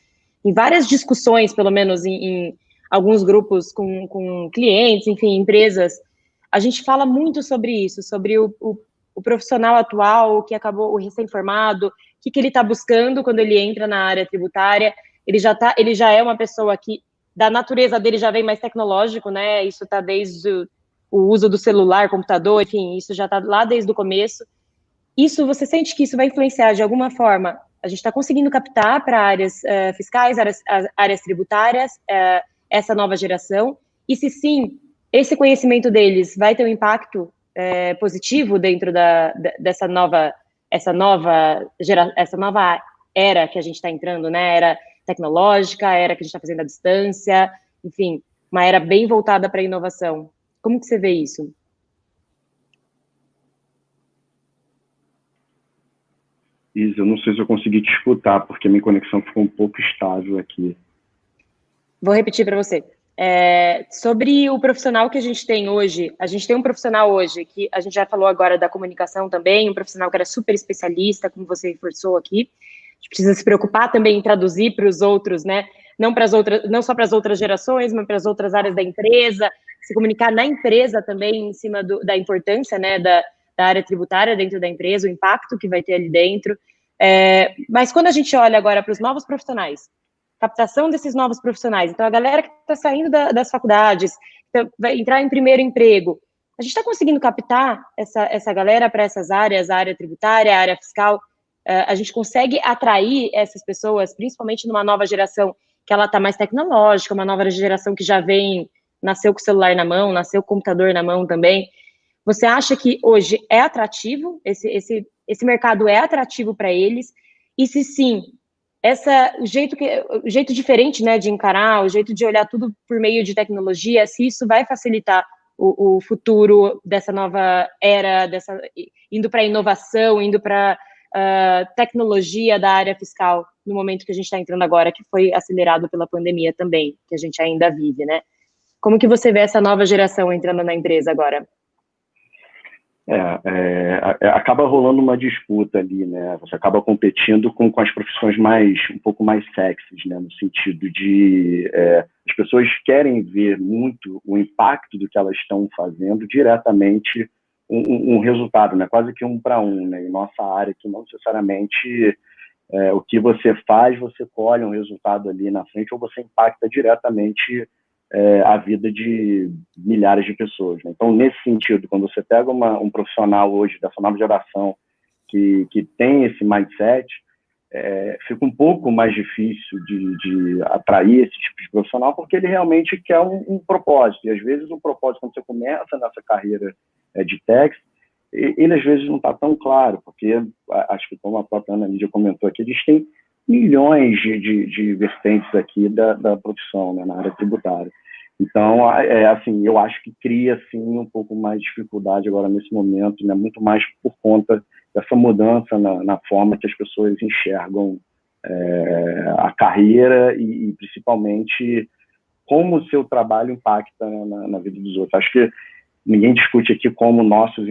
em várias discussões, pelo menos em alguns grupos com clientes, enfim, empresas, a gente fala muito sobre isso, sobre o profissional atual, que acabou o recém-formado, o que ele está buscando quando ele entra na área tributária. Ele já é uma pessoa que, da natureza dele, já vem mais tecnológico, né? Isso está desde o uso do celular, computador, enfim, isso já está lá desde o começo. Você sente que isso vai influenciar de alguma forma? A gente está conseguindo captar para áreas fiscais, áreas tributárias, essa nova geração? E se sim, esse conhecimento deles vai ter um impacto positivo dentro dessa nova era que a gente está entrando, né? Era tecnológica, era que a gente está fazendo à distância, enfim, uma era bem voltada para a inovação. Como que você vê isso? Isa, eu não sei se eu consegui te escutar, porque minha conexão ficou um pouco estável aqui. Vou repetir para você. Sobre o profissional que a gente tem hoje, a gente tem um profissional hoje, que a gente já falou agora da comunicação também, um profissional que era super especialista, como você reforçou aqui. A gente precisa se preocupar também em traduzir para os outros, né? Não só para as outras gerações, mas para as outras áreas da empresa, se comunicar na empresa também em cima da importância, né, da área tributária dentro da empresa, o impacto que vai ter ali dentro. Mas quando a gente olha agora para os novos profissionais, captação desses novos profissionais, então a galera que está saindo das faculdades, vai entrar em primeiro emprego, a gente está conseguindo captar essa galera para essas áreas, a área tributária, a área fiscal, a gente consegue atrair essas pessoas, principalmente numa nova geração que ela está mais tecnológica, uma nova geração que já nasceu com o celular na mão, nasceu com o computador na mão também. Você acha que hoje é atrativo, esse mercado é atrativo para eles? E se sim, o jeito diferente, né, de encarar, o jeito de olhar tudo por meio de tecnologia, se isso vai facilitar o futuro dessa nova era, indo para a inovação, indo para tecnologia da área fiscal no momento que a gente está entrando agora, que foi acelerado pela pandemia também, que a gente ainda vive, né? Como que você vê essa nova geração entrando na empresa agora? Acaba rolando uma disputa ali, né? Você acaba competindo com as profissões um pouco mais sexys, né? No sentido de as pessoas querem ver muito o impacto do que elas estão fazendo diretamente um resultado, né? Quase que 1 para 1, né? Em nossa área, que não necessariamente o que você faz, você colhe um resultado ali na frente ou você impacta diretamente a vida de milhares de pessoas, né? Então, nesse sentido, quando você pega um profissional hoje dessa nova geração que tem esse mindset, fica um pouco mais difícil de atrair esse tipo de profissional, porque ele realmente quer um propósito. E, às vezes, o propósito, quando você começa nessa carreira de tech, ele, às vezes, não está tão claro, porque, acho que, como a própria Ana Lídia comentou aqui, eles têm milhões de vertentes aqui da profissão, né, na área tributária. Então, assim, eu acho que cria, sim, um pouco mais de dificuldade agora nesse momento, né, muito mais por conta dessa mudança na forma que as pessoas enxergam a carreira e principalmente, como o seu trabalho impacta, né, na vida dos outros. Acho que ninguém discute aqui como nosso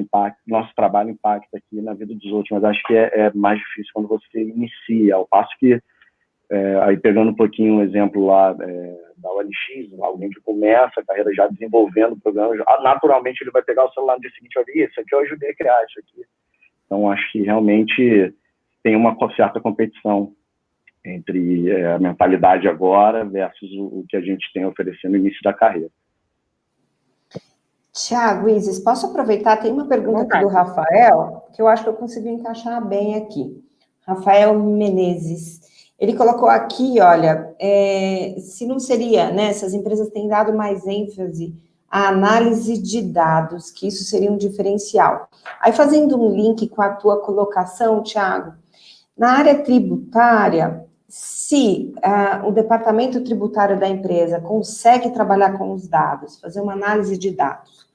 trabalho impacta aqui na vida dos outros, mas acho que é mais difícil quando você inicia, ao passo que, aí pegando um pouquinho o exemplo lá da OLX, alguém que começa a carreira já desenvolvendo programas, naturalmente ele vai pegar o celular no dia seguinte e olha, isso aqui eu ajudei a criar, isso aqui. Então, acho que realmente tem uma certa competição entre a mentalidade agora versus o que a gente tem a oferecer no início da carreira. Tiago, Isis, posso aproveitar? Tem uma pergunta aqui do Rafael, que eu acho que eu consegui encaixar bem aqui. Rafael Menezes. Ele colocou aqui, olha, se não seria, né, essas empresas têm dado mais ênfase à análise de dados, que isso seria um diferencial. Aí, fazendo um link com a tua colocação, Tiago, na área tributária, se o departamento tributário da empresa consegue trabalhar com os dados, fazer uma análise de dados,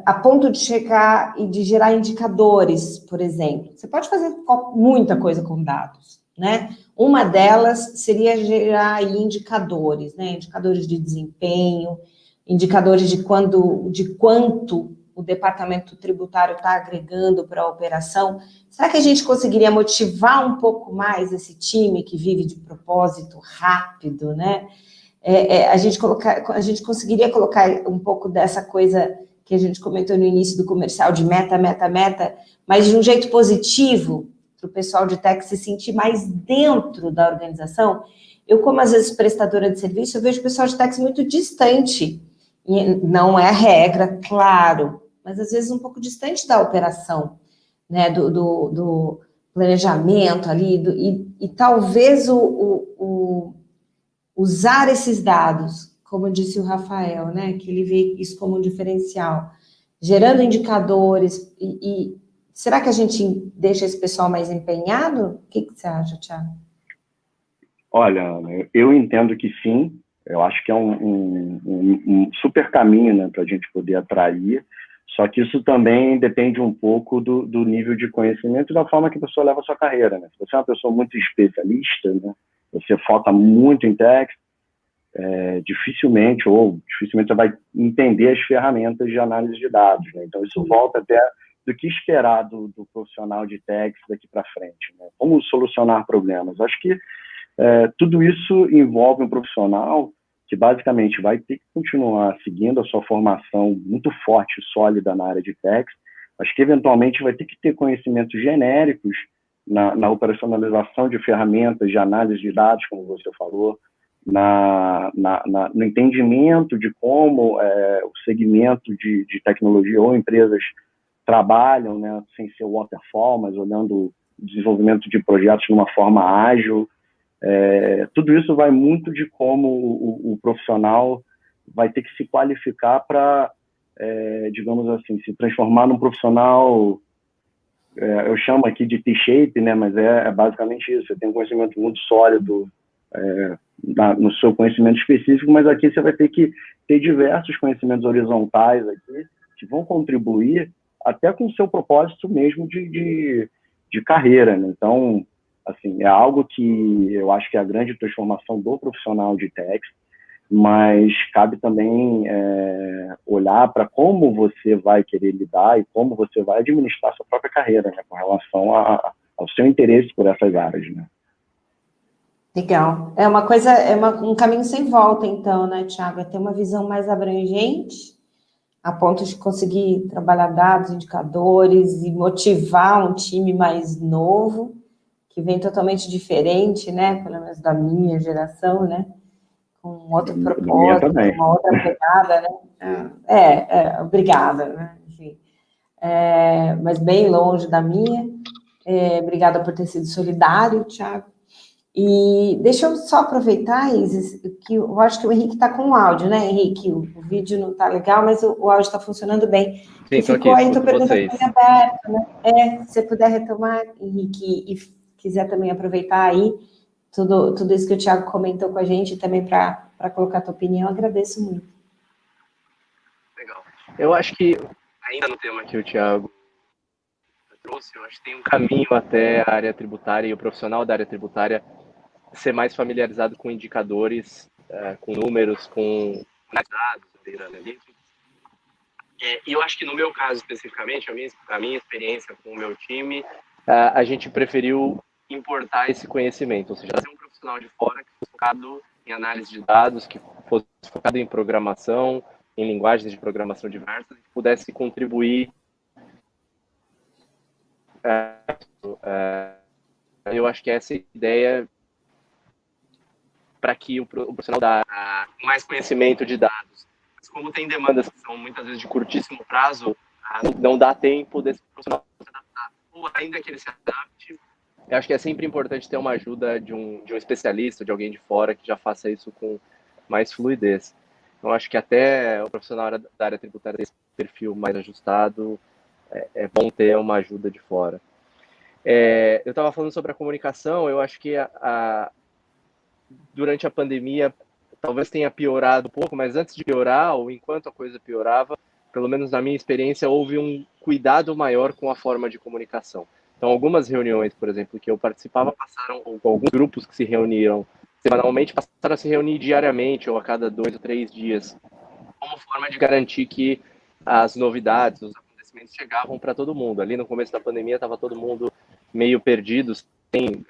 a ponto de chegar e de gerar indicadores, por exemplo. Você pode fazer muita coisa com dados, né? Uma delas seria gerar indicadores, né? Indicadores de desempenho, indicadores de quanto o departamento tributário está agregando para a operação. Será que a gente conseguiria motivar um pouco mais esse time que vive de propósito rápido, né? A gente conseguiria colocar um pouco dessa coisa que a gente comentou no início do comercial, de meta, mas de um jeito positivo, para o pessoal de tech se sentir mais dentro da organização. Eu, como às vezes prestadora de serviço, eu vejo o pessoal de tech muito distante. E não é a regra, claro, mas às vezes um pouco distante da operação, né, do planejamento ali, e talvez usar esses dados, como disse o Rafael, né, que ele vê isso como um diferencial, gerando indicadores, e será que a gente deixa esse pessoal mais empenhado? O que você acha, Thiago? Olha, eu entendo que sim, eu acho que é um super caminho, né, para a gente poder atrair, só que isso também depende um pouco do nível de conhecimento e da forma que a pessoa leva a sua carreira, né? Se você é uma pessoa muito especialista, né, você foca muito em tech, dificilmente você vai entender as ferramentas de análise de dados, né? Então, isso volta até do que esperar do profissional de tech daqui para frente, né? Como solucionar problemas. Acho que tudo isso envolve um profissional que basicamente vai ter que continuar seguindo a sua formação muito forte e sólida na área de tech. Acho que eventualmente vai ter que ter conhecimentos genéricos na operacionalização de ferramentas de análise de dados, como você falou, no entendimento de como o segmento de tecnologia ou empresas trabalham, né, sem ser waterfall, mas olhando o desenvolvimento de projetos de uma forma ágil. Tudo isso vai muito de como o profissional vai ter que se qualificar para, digamos assim, se transformar num profissional, eu chamo aqui de T-shape, né, mas é basicamente isso. Você tem um conhecimento muito sólido no seu conhecimento específico, mas aqui você vai ter que ter diversos conhecimentos horizontais aqui que vão contribuir até com o seu propósito mesmo de carreira, né? Então, assim, é algo que eu acho que é a grande transformação do profissional de TX, mas cabe também olhar para como você vai querer lidar e como você vai administrar a sua própria carreira, né, com relação ao seu interesse por essas áreas, né? Legal. Um caminho sem volta, então, né, Thiago? É ter uma visão mais abrangente, a ponto de conseguir trabalhar dados, indicadores e motivar um time mais novo, que vem totalmente diferente, né? Pelo menos da minha geração, né? Com outro propósito, uma outra pegada, né? Obrigada, né? Enfim. Mas bem longe da minha. Obrigada por ter sido solidário, Thiago. E deixa eu só aproveitar, Isis, que eu acho que o Henrique está com o áudio, né, Henrique? O vídeo não está legal, mas o áudio está funcionando bem. Sim, ficou aqui, aí, tua pergunta vocês. foi aberta, né? Se você puder retomar, Henrique, e quiser também aproveitar aí tudo isso que o Thiago comentou com a gente, também para colocar a tua opinião, agradeço muito. Legal. Eu acho que, ainda no tema que o Thiago trouxe, eu acho que tem um caminho até a área tributária e o profissional da área tributária ser mais familiarizado com indicadores, com números, com dados, analismo. E eu acho que no meu caso especificamente, a minha experiência com o meu time, a gente preferiu importar esse conhecimento, ou seja, ser um profissional de fora que fosse focado em análise de dados, que fosse focado em programação, em linguagens de programação diversas, que pudesse contribuir. Eu acho que essa é a ideia para que o profissional dá mais conhecimento de dados. Mas como tem demandas que são muitas vezes de curtíssimo prazo, não dá tempo desse profissional se adaptar. Ou ainda que ele se adapte, eu acho que é sempre importante ter uma ajuda de um especialista, de alguém de fora que já faça isso com mais fluidez. Então, acho que até o profissional da área tributária desse perfil mais ajustado, é bom ter uma ajuda de fora. Eu estava falando sobre a comunicação, eu acho que durante a pandemia talvez tenha piorado um pouco, mas antes de piorar, ou enquanto a coisa piorava, pelo menos na minha experiência, houve um cuidado maior com a forma de comunicação. Então, algumas reuniões, por exemplo, que eu participava, ou alguns grupos que se reuniram semanalmente, passaram a se reunir diariamente ou a cada 2 ou 3 dias, como forma de garantir que as novidades, os acontecimentos chegavam para todo mundo. Ali no começo da pandemia estava todo mundo meio perdido, tentando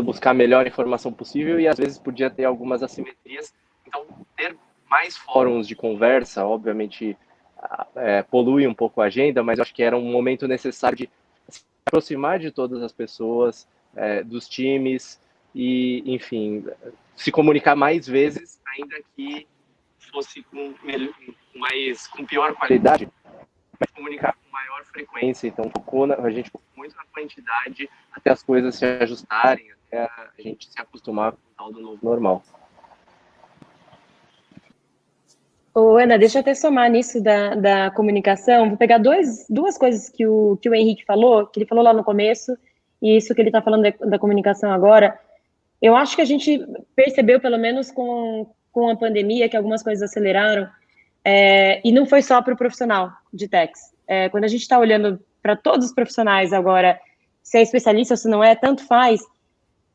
buscar a melhor informação possível e às vezes podia ter algumas assimetrias. Então, ter mais fóruns de conversa, obviamente, polui um pouco a agenda, mas eu acho que era um momento necessário de se aproximar de todas as pessoas, dos times e, enfim, se comunicar mais vezes, ainda que fosse com pior qualidade, mas comunicar com maior frequência. Então, a gente focou muito na quantidade até as coisas se ajustarem, até a gente se acostumar com o tal do novo normal. Ô, Ana, deixa eu até somar nisso da comunicação. Vou pegar duas coisas que o Henrique falou, que ele falou lá no começo, e isso que ele está falando da comunicação agora. Eu acho que a gente percebeu, pelo menos com a pandemia, que algumas coisas aceleraram, e não foi só para o profissional de techs. Quando a gente está olhando para todos os profissionais agora, se é especialista ou se não é, tanto faz,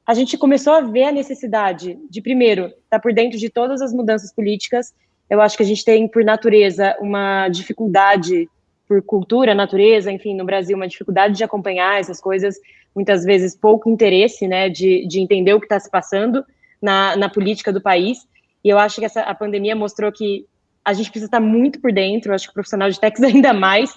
a gente começou a ver a necessidade de, primeiro, estar por dentro de todas as mudanças políticas. Eu acho que a gente tem, por natureza, uma dificuldade, por cultura, natureza, enfim, no Brasil, uma dificuldade de acompanhar essas coisas, muitas vezes pouco interesse, né, de entender o que está se passando na política do país. E eu acho que a pandemia mostrou que a gente precisa estar muito por dentro, eu acho que o profissional de techs ainda mais,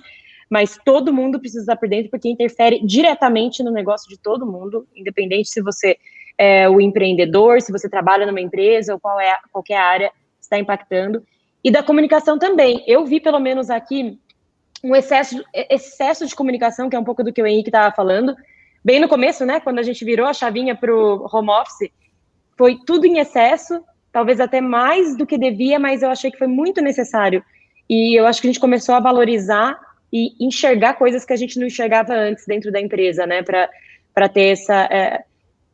mas todo mundo precisa estar por dentro, porque interfere diretamente no negócio de todo mundo, independente se você é o empreendedor, se você trabalha numa empresa, ou qualquer área está impactando. E da comunicação também. Eu vi, pelo menos aqui, um excesso de comunicação, que é um pouco do que o Henrique estava falando. Bem no começo, né, quando a gente virou a chavinha para o home office, foi tudo em excesso, talvez até mais do que devia, mas eu achei que foi muito necessário. E eu acho que a gente começou a valorizar e enxergar coisas que a gente não enxergava antes dentro da empresa, né, para ter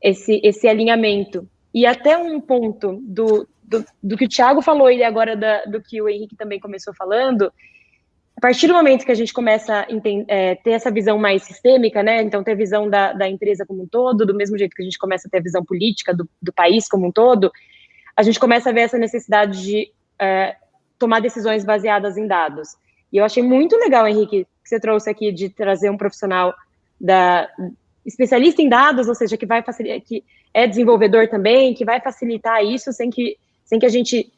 esse alinhamento. E até um ponto do que o Thiago falou e agora do que o Henrique também começou falando, a partir do momento que a gente começa a ter essa visão mais sistêmica, né? Então, ter visão da empresa como um todo, do mesmo jeito que a gente começa a ter a visão política do país como um todo, a gente começa a ver essa necessidade de tomar decisões baseadas em dados. E eu achei muito legal, Henrique, que você trouxe aqui de trazer um profissional especialista em dados, ou seja, que vai facilitar, que é desenvolvedor também, que vai facilitar isso sem que a gente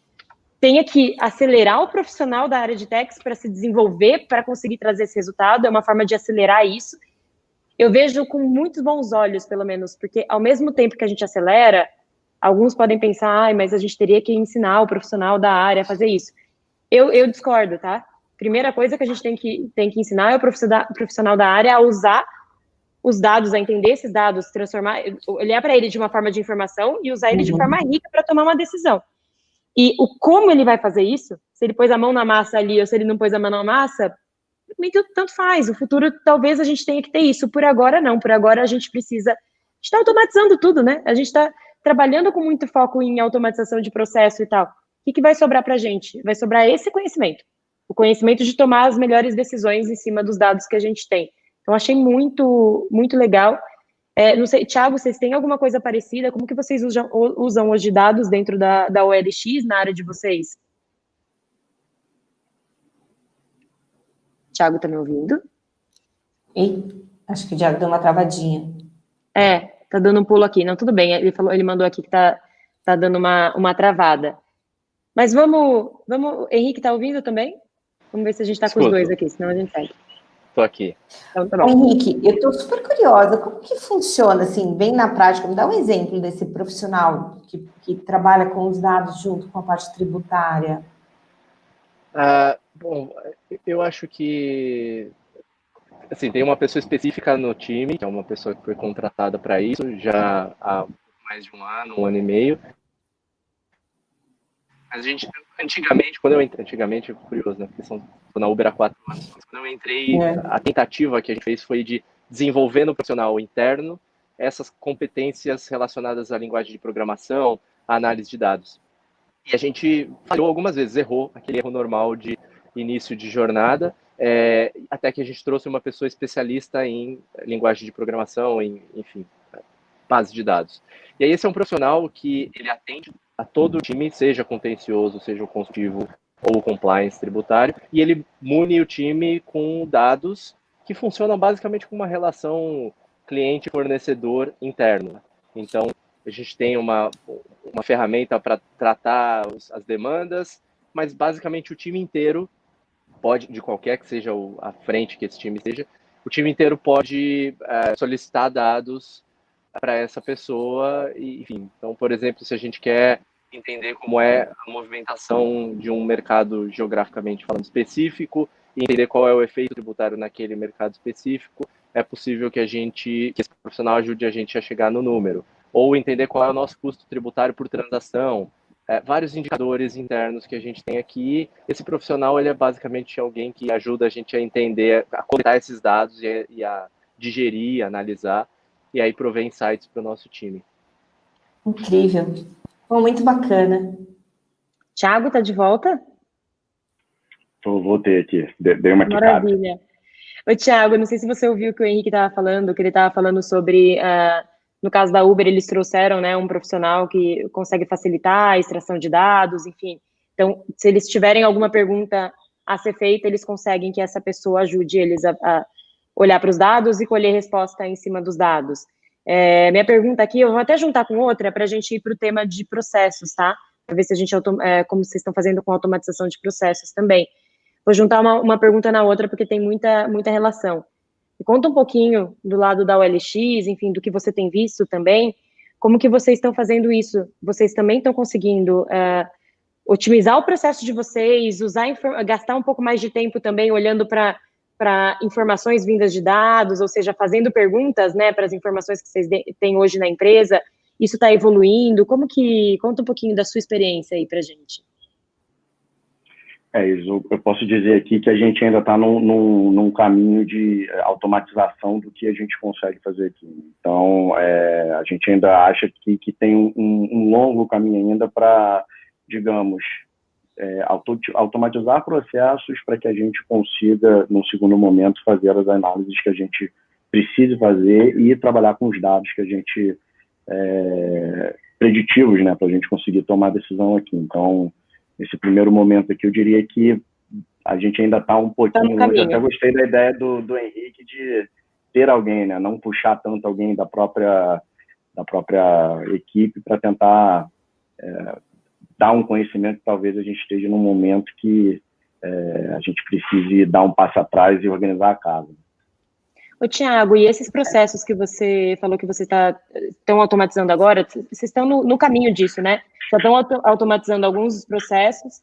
tenha que acelerar o profissional da área de techs para se desenvolver, para conseguir trazer esse resultado. É uma forma de acelerar isso. Eu vejo com muitos bons olhos, pelo menos, porque ao mesmo tempo que a gente acelera, alguns podem pensar, mas a gente teria que ensinar o profissional da área a fazer isso. Eu discordo, tá? Primeira coisa que a gente tem que ensinar é o profissional da área a usar os dados, a entender esses dados, transformar, olhar para ele de uma forma de informação e usar ele de forma rica para tomar uma decisão. E como ele vai fazer isso, se ele pôs a mão na massa ali ou se ele não pôs a mão na massa, tanto faz. O futuro, talvez a gente tenha que ter isso. Por agora, não. Por agora, a gente está automatizando tudo, né? A gente está trabalhando com muito foco em automatização de processo e tal. O que vai sobrar para a gente? Vai sobrar esse conhecimento. O conhecimento de tomar as melhores decisões em cima dos dados que a gente tem. Então, achei muito, muito legal. Não sei, Thiago, vocês têm alguma coisa parecida? Como que vocês usam hoje dados dentro da OLX na área de vocês? Thiago, tá me ouvindo? Acho que o Thiago deu uma travadinha. Tá dando um pulo aqui. Não, tudo bem. Ele mandou aqui que tá dando uma travada. Mas vamos... Henrique, tá ouvindo também? Vamos ver se a gente tá com os dois aqui, senão a gente segue. Tô aqui. Então, tá bom. Henrique, eu tô super curiosa. Como que funciona, assim, bem na prática? Me dá um exemplo desse profissional que trabalha com os dados junto com a parte tributária. Bom, eu acho que assim, tem uma pessoa específica no time, que é uma pessoa que foi contratada para isso já há mais de um ano e meio. Mas a gente, antigamente, antigamente, é curioso, né? Porque estou na Uber há 4 anos. Quando eu entrei, a tentativa que a gente fez foi de desenvolver no profissional interno essas competências relacionadas à linguagem de programação, à análise de dados. E a gente falhou algumas vezes, errou aquele erro normal de início de jornada, até que a gente trouxe uma pessoa especialista em linguagem de programação, enfim, base de dados. E aí esse é um profissional que ele atende a todo o time, seja contencioso, seja o consultivo ou o compliance tributário, e ele mune o time com dados que funcionam basicamente como uma relação cliente-fornecedor interno. Então, a gente tem uma ferramenta para tratar as demandas, mas basicamente o time inteiro pode, de qualquer que seja a frente que esse time esteja, o time inteiro pode solicitar dados para essa pessoa, e, enfim. Então, por exemplo, se a gente quer entender como é a movimentação de um mercado geograficamente falando específico, e entender qual é o efeito tributário naquele mercado específico, é possível que esse profissional ajude a gente a chegar no número. Ou entender qual é o nosso custo tributário por transação, vários indicadores internos que a gente tem aqui. Esse profissional, ele é basicamente alguém que ajuda a gente a entender, a coletar esses dados e a digerir, analisar, e aí prover insights para o nosso time. Incrível. Bom, muito bacana. Thiago, tá de volta? Voltei aqui, dei uma quicada. Maravilha. Ô, Thiago, não sei se você ouviu o que o Henrique estava falando, que ele estava falando sobre, no caso da Uber, eles trouxeram, né, um profissional que consegue facilitar a extração de dados, enfim. Então, se eles tiverem alguma pergunta a ser feita, eles conseguem que essa pessoa ajude eles a olhar para os dados e colher resposta em cima dos dados. Minha pergunta aqui, eu vou até juntar com outra para a gente ir para o tema de processos, tá? Para ver se a gente, como vocês estão fazendo com automatização de processos também. Vou juntar uma pergunta na outra, porque tem muita relação. Me conta um pouquinho do lado da OLX, enfim, do que você tem visto também, como que vocês estão fazendo isso? Vocês também estão conseguindo otimizar o processo de vocês, gastar um pouco mais de tempo também olhando para informações vindas de dados, ou seja, fazendo perguntas, né, para as informações que vocês têm hoje na empresa, isso está evoluindo? Conta um pouquinho da sua experiência aí para a gente. Isso, eu posso dizer aqui que a gente ainda está num caminho de automatização do que a gente consegue fazer aqui. Então, a gente ainda acha que tem um longo caminho ainda para, digamos, automatizar processos para que a gente consiga, no segundo momento, fazer as análises que a gente precise fazer e trabalhar com os dados que a gente preditivos, né, para a gente conseguir tomar decisão aqui. Então, nesse primeiro momento aqui, eu diria que a gente ainda está um pouquinho longe. Até gostei da ideia do Henrique de ter alguém, né, não puxar tanto alguém da própria equipe para tentar dar um conhecimento que talvez a gente esteja num momento que a gente precise dar um passo atrás e organizar a casa. Ô, Thiago, e esses processos que você falou que você estão automatizando agora, vocês estão no caminho disso, né? Já estão automatizando alguns dos processos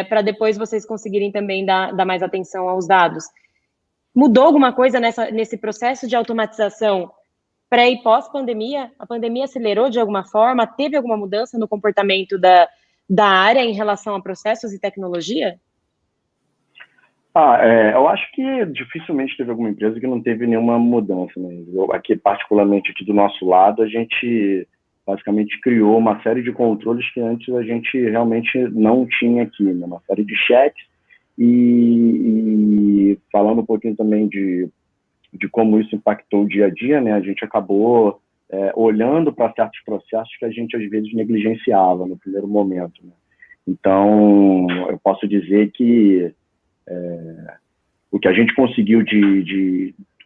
para depois vocês conseguirem também dar mais atenção aos dados. Mudou alguma coisa nesse processo de automatização pré e pós-pandemia? A pandemia acelerou de alguma forma? Teve alguma mudança no comportamento da área em relação a processos e tecnologia? Eu acho que dificilmente teve alguma empresa que não teve nenhuma mudança, né? Aqui, particularmente aqui do nosso lado, a gente basicamente criou uma série de controles que antes a gente realmente não tinha aqui, né? Uma série de checks e falando um pouquinho também de como isso impactou o dia a dia, né? A gente acabou olhando para certos processos que a gente às vezes negligenciava no primeiro momento, né? Então, eu posso dizer que o que a gente conseguiu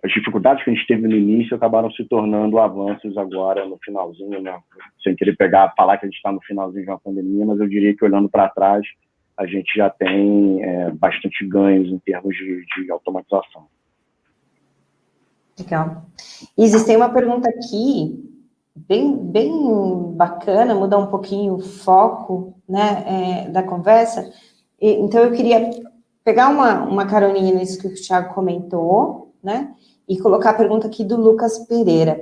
as dificuldades que a gente teve no início acabaram se tornando avanços agora no finalzinho, né? Sem querer falar que a gente está no finalzinho de uma pandemia, mas eu diria que olhando para trás a gente já tem bastante ganhos em termos de automatização. Legal. Isis, tem uma pergunta aqui bem bacana, mudar um pouquinho o foco, né, da conversa. Então eu queria pegar uma caroninha nisso que o Thiago comentou, né, e colocar a pergunta aqui do Lucas Pereira.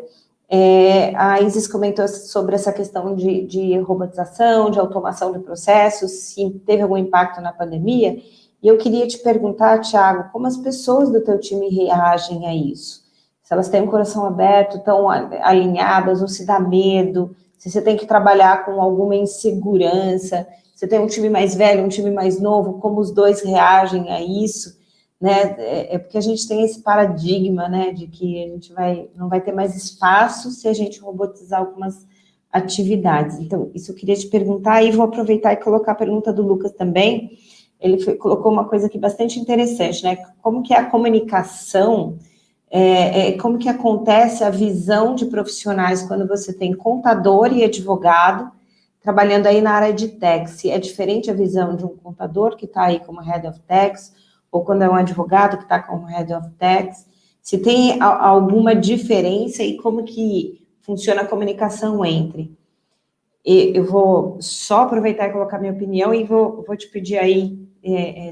A Isis comentou sobre essa questão de robotização, de automação de processos, se teve algum impacto na pandemia, e eu queria te perguntar, Thiago, como as pessoas do teu time reagem a isso? Se elas têm o coração aberto, estão alinhadas, ou se dá medo, se você tem que trabalhar com alguma insegurança, você tem um time mais velho, um time mais novo, como os dois reagem a isso, né? Porque a gente tem esse paradigma, né, de que a gente não vai ter mais espaço se a gente robotizar algumas atividades. Então, isso eu queria te perguntar, e vou aproveitar e colocar a pergunta do Lucas também. Ele colocou uma coisa aqui bastante interessante, né? Como que é a comunicação, como que acontece a visão de profissionais quando você tem contador e advogado trabalhando aí na área de tax? É diferente a visão de um contador que está aí como Head of Tax, ou quando é um advogado que está como Head of Tax? Se tem alguma diferença e como que funciona a comunicação entre? Eu vou só aproveitar e colocar minha opinião e vou te pedir aí,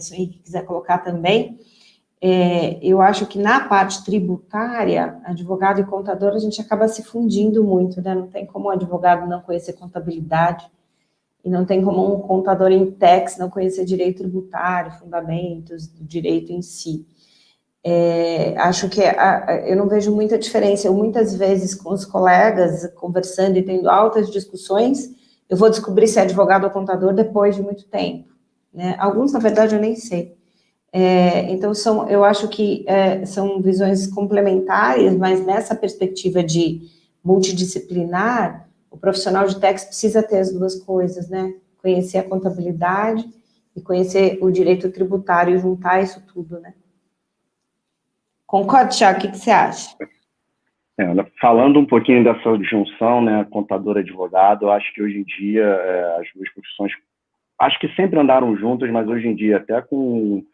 se o Henrique quiser colocar também. Eu acho que na parte tributária, advogado e contador, a gente acaba se fundindo muito, né? Não tem como um advogado não conhecer contabilidade, e não tem como um contador em tax não conhecer direito tributário, fundamentos do direito em si. Acho que eu não vejo muita diferença. Eu, muitas vezes, com os colegas, conversando e tendo altas discussões, eu vou descobrir se é advogado ou contador depois de muito tempo, né? Alguns, na verdade, eu nem sei. Então, eu acho que são visões complementares, mas nessa perspectiva de multidisciplinar, o profissional de tax precisa ter as duas coisas, né? Conhecer a contabilidade e conhecer o direito tributário, juntar isso tudo, né? Concorda, Thiago? O que você acha? Falando um pouquinho dessa junção, né, contador-advogado, eu acho que hoje em dia as duas profissões, acho que sempre andaram juntas, mas hoje em dia, até com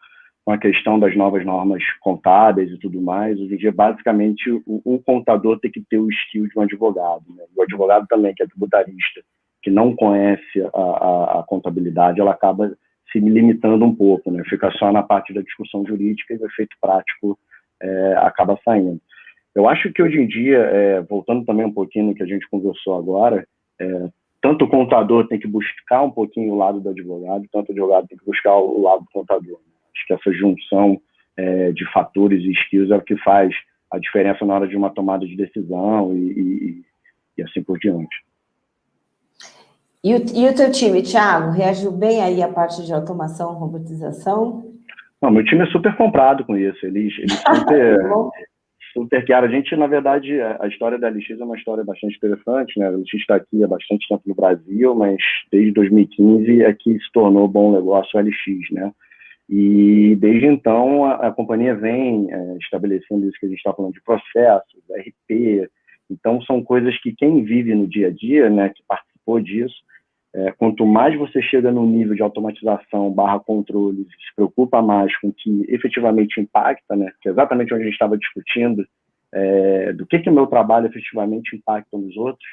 a questão das novas normas contábeis e tudo mais, hoje em dia, basicamente, o contador tem que ter o skill de um advogado, né? O advogado também, que é tributarista, que não conhece a contabilidade, ela acaba se limitando um pouco, né? Fica só na parte da discussão jurídica e o efeito prático acaba saindo. Eu acho que hoje em dia, voltando também um pouquinho no que a gente conversou agora, tanto o contador tem que buscar um pouquinho o lado do advogado, tanto o advogado tem que buscar o lado do contador. Acho que essa junção de fatores e skills é o que faz a diferença na hora de uma tomada de decisão e assim por diante. E o teu time, Thiago, reagiu bem aí à parte de automação, robotização? Não, meu time é super comprado com isso. Eles super querem. A gente, na verdade, a história da LX é uma história bastante interessante, né? A LX está aqui há bastante tempo no Brasil, mas desde 2015 é que se tornou bom negócio a LX, né? E desde então a companhia vem estabelecendo isso que a gente está falando de processos, RP. Então são coisas que quem vive no dia a dia, né, que participou disso, quanto mais você chega no nível de automatização / controle, se preocupa mais com o que efetivamente impacta, né, que é exatamente onde a gente estava discutindo, do que o meu trabalho efetivamente impacta nos outros,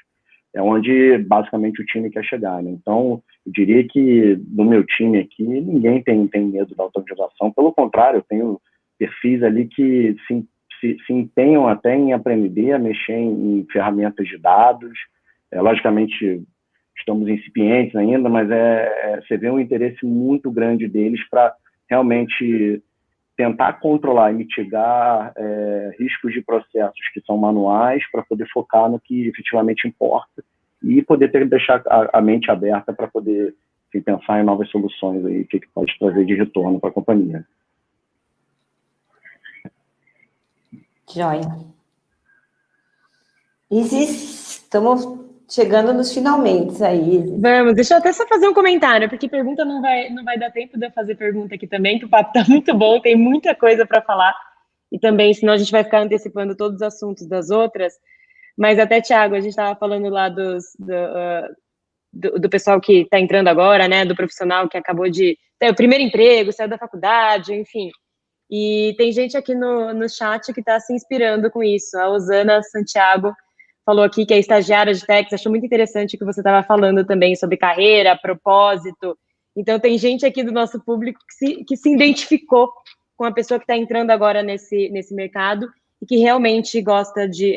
é onde basicamente o time quer chegar, né? Então, eu diria que no meu time aqui, ninguém tem medo da automatização, pelo contrário, eu tenho perfis ali que se empenham até em aprender a mexer em ferramentas de dados, logicamente estamos incipientes ainda, mas você vê um interesse muito grande deles para realmente tentar controlar e mitigar riscos de processos que são manuais para poder focar no que efetivamente importa e poder deixar a mente aberta para poder pensar em novas soluções aí, o que pode trazer de retorno para a companhia. Joia. Isis, estamos chegando nos finalmente aí. Vamos, deixa eu até só fazer um comentário, porque pergunta não vai dar tempo de eu fazer pergunta aqui também, que o papo tá muito bom, tem muita coisa para falar, e também, senão a gente vai ficar antecipando todos os assuntos das outras, mas até, Thiago, a gente estava falando lá do pessoal que está entrando agora, né, do profissional que acabou de ter o primeiro emprego, saiu da faculdade, enfim, e tem gente aqui no chat que está se inspirando com isso, a Osana Santiago falou aqui que é estagiária de Tex, achou muito interessante o que você estava falando também sobre carreira, propósito. Então, tem gente aqui do nosso público que se identificou com a pessoa que está entrando agora nesse mercado e que realmente gosta de...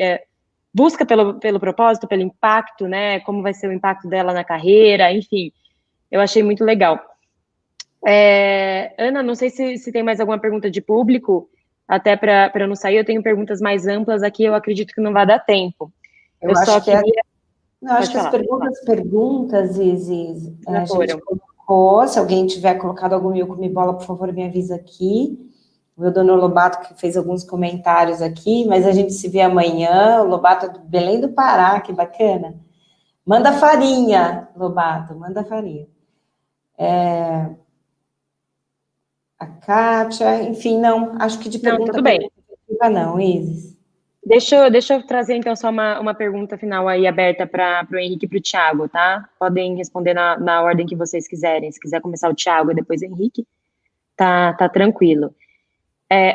busca pelo propósito, pelo impacto, né? Como vai ser o impacto dela na carreira, enfim. Eu achei muito legal. Ana, não sei se tem mais alguma pergunta de público, até para eu não sair, eu tenho perguntas mais amplas aqui, eu acredito que não vai dar tempo. Eu só queria... Não, acho que as perguntas, Isis, a gente colocou. Se alguém tiver colocado algum me bola, por favor, me avisa aqui. O meu dono Lobato que fez alguns comentários aqui, mas a gente se vê amanhã. O Lobato é do Belém do Pará, que bacana. Manda farinha, Lobato, manda farinha. A Kátia, enfim, não, acho que de pergunta... Tudo bem. Não, Isis. Deixa eu trazer, então, só uma pergunta final aí aberta para o Henrique e para o Thiago, tá? Podem responder na ordem que vocês quiserem. Se quiser começar o Thiago e depois o Henrique, tá tranquilo.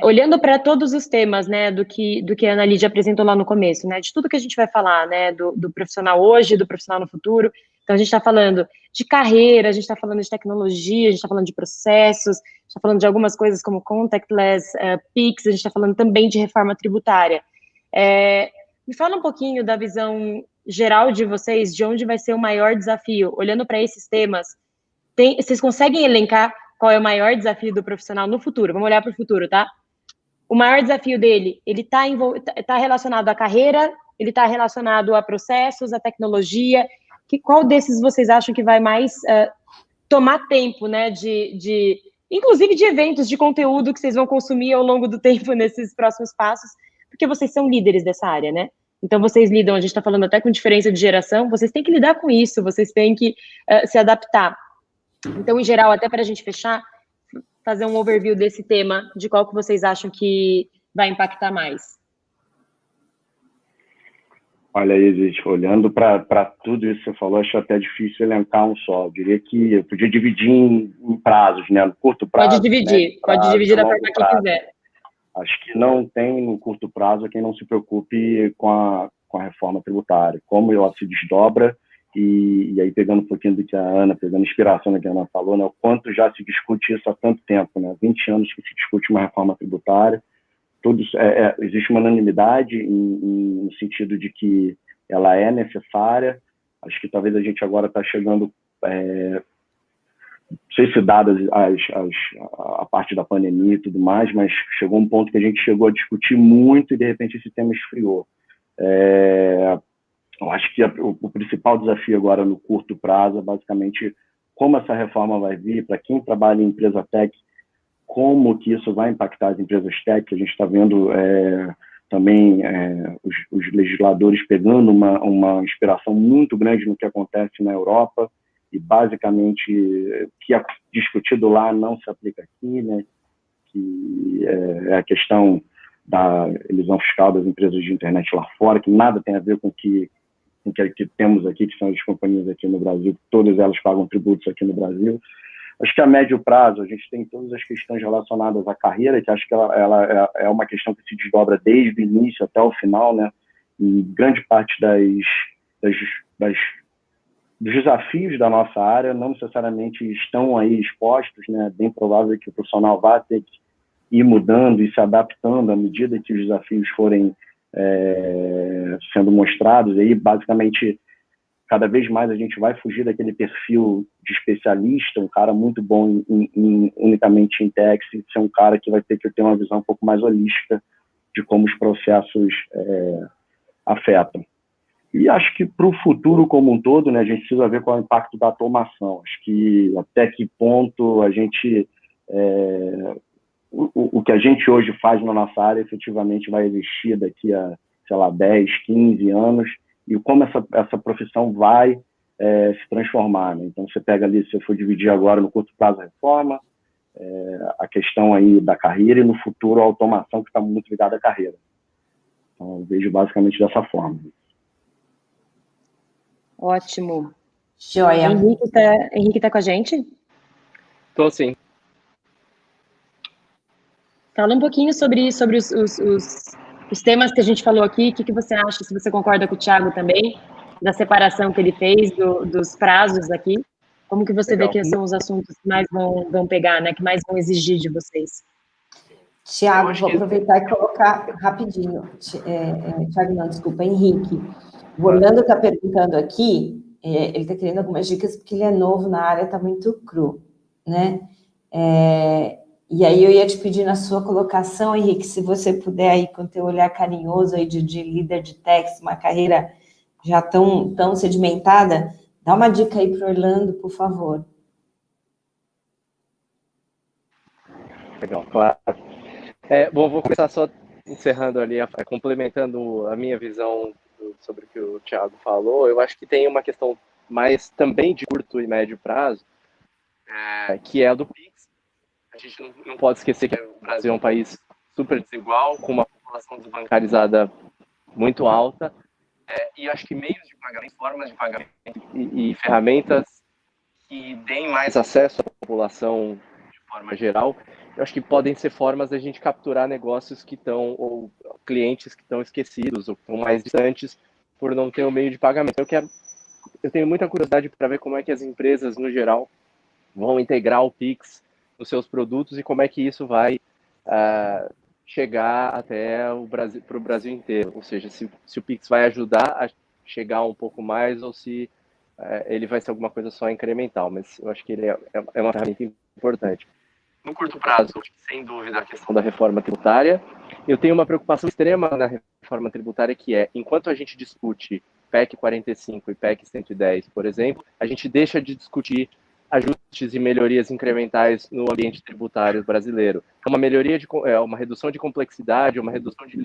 Olhando para todos os temas, né, do que a Ana Lídia apresentou lá no começo, né, de tudo que a gente vai falar, né, do profissional hoje, do profissional no futuro. Então, a gente está falando de carreira, a gente está falando de tecnologia, a gente está falando de processos, a gente está falando de algumas coisas como contactless, Pix, a gente está falando também de reforma tributária. Me fala um pouquinho da visão geral de vocês, de onde vai ser o maior desafio. Olhando para esses temas, vocês conseguem elencar qual é o maior desafio do profissional no futuro? Vamos olhar para o futuro, tá? O maior desafio dele, ele está relacionado à carreira, ele está relacionado a processos, à tecnologia. Qual desses vocês acham que vai mais tomar tempo, né? Inclusive de eventos, de conteúdo que vocês vão consumir ao longo do tempo nesses próximos passos, porque vocês são líderes dessa área, né? Então, vocês lidam, a gente está falando até com diferença de geração, vocês têm que lidar com isso, vocês têm que se adaptar. Então, em geral, até para a gente fechar, fazer um overview desse tema, de qual que vocês acham que vai impactar mais. Olha, Isis, olhando para tudo isso que você falou, acho até difícil elencar um só. Eu diria que eu podia dividir em prazos, né? No curto prazo... Pode dividir, pode dividir da forma que quiser. Acho que não tem, no curto prazo, quem não se preocupe com a reforma tributária, como ela se desdobra, e aí pegando um pouquinho do que a Ana, pegando inspiração do que a Ana falou, né, o quanto já se discute isso há tanto tempo, né, 20 anos que se discute uma reforma tributária, existe uma unanimidade no sentido de que ela é necessária. Acho que talvez a gente agora está chegando, não sei se dadas a parte da pandemia e tudo mais, mas chegou um ponto que a gente chegou a discutir muito e de repente esse tema esfriou. Eu acho que o principal desafio agora no curto prazo é basicamente como essa reforma vai vir, para quem trabalha em empresa tech, como que isso vai impactar as empresas tech. A gente está vendo também os legisladores pegando uma inspiração muito grande no que acontece na Europa, e basicamente o que é discutido lá não se aplica aqui, né? Que é a questão da elisão fiscal das empresas de internet lá fora, que nada tem a ver com o que temos aqui, que são as companhias aqui no Brasil, todas elas pagam tributos aqui no Brasil. Acho que a médio prazo a gente tem todas as questões relacionadas à carreira, que acho que ela é uma questão que se desdobra desde o início até o final, né? E grande parte dos desafios da nossa área não necessariamente estão aí expostos, né? É bem provável que o profissional vá ter que ir mudando e se adaptando à medida que os desafios forem sendo mostrados. E aí, basicamente, cada vez mais a gente vai fugir daquele perfil de especialista, um cara muito bom unicamente em tech, ser um cara que vai ter que ter uma visão um pouco mais holística de como os processos afetam. E acho que para o futuro como um todo, né, a gente precisa ver qual é o impacto da automação. Acho que até que ponto a gente... o que a gente hoje faz na nossa área efetivamente vai existir daqui a, sei lá, 10, 15 anos, e como essa profissão vai se transformar, né? Então, você pega ali, se eu for dividir agora no curto prazo a reforma, a questão aí da carreira, e no futuro a automação, que está muito ligada à carreira. Então, eu vejo basicamente dessa forma. Ótimo. Joia. Henrique tá com a gente? Tô sim. Fala um pouquinho sobre os temas que a gente falou aqui. O que você acha, se você concorda com o Thiago também, da separação que ele fez, dos prazos aqui? Como que você vê que são os assuntos que mais vão pegar, né? Que mais vão exigir de vocês? Tiago, vou aproveitar e colocar rapidinho. Tiago, não, desculpa, Henrique. O Orlando está perguntando aqui, ele está querendo algumas dicas, porque ele é novo na área, está muito cru, né? E aí eu ia te pedir na sua colocação, Henrique, se você puder aí, com o teu olhar carinhoso aí de líder de techs, uma carreira já tão sedimentada, dá uma dica aí para o Orlando, por favor. Legal, claro. Bom, vou começar só encerrando ali, complementando a minha visão sobre o que o Thiago falou. Eu acho que tem uma questão mais também de curto e médio prazo, que é a do PIX. A gente não pode esquecer que o Brasil é um país super desigual, com uma população desbancarizada muito alta, e acho que meios de pagamento, formas de pagamento e ferramentas que deem mais acesso à população de forma geral, eu acho que podem ser formas da gente capturar negócios que estão, ou clientes que estão esquecidos, ou que estão mais distantes por não ter o meio de pagamento. Eu tenho muita curiosidade para ver como é que as empresas, no geral, vão integrar o Pix nos seus produtos e como é que isso vai chegar até para o Brasil inteiro. Ou seja, se o Pix vai ajudar a chegar um pouco mais ou se ele vai ser alguma coisa só incremental. Mas eu acho que ele é uma ferramenta importante. No curto prazo, sem dúvida, a questão da reforma tributária. Eu tenho uma preocupação extrema na reforma tributária, que enquanto a gente discute PEC 45 e PEC 110, por exemplo, a gente deixa de discutir ajustes e melhorias incrementais no ambiente tributário brasileiro. Uma melhoria, uma redução de complexidade, uma redução de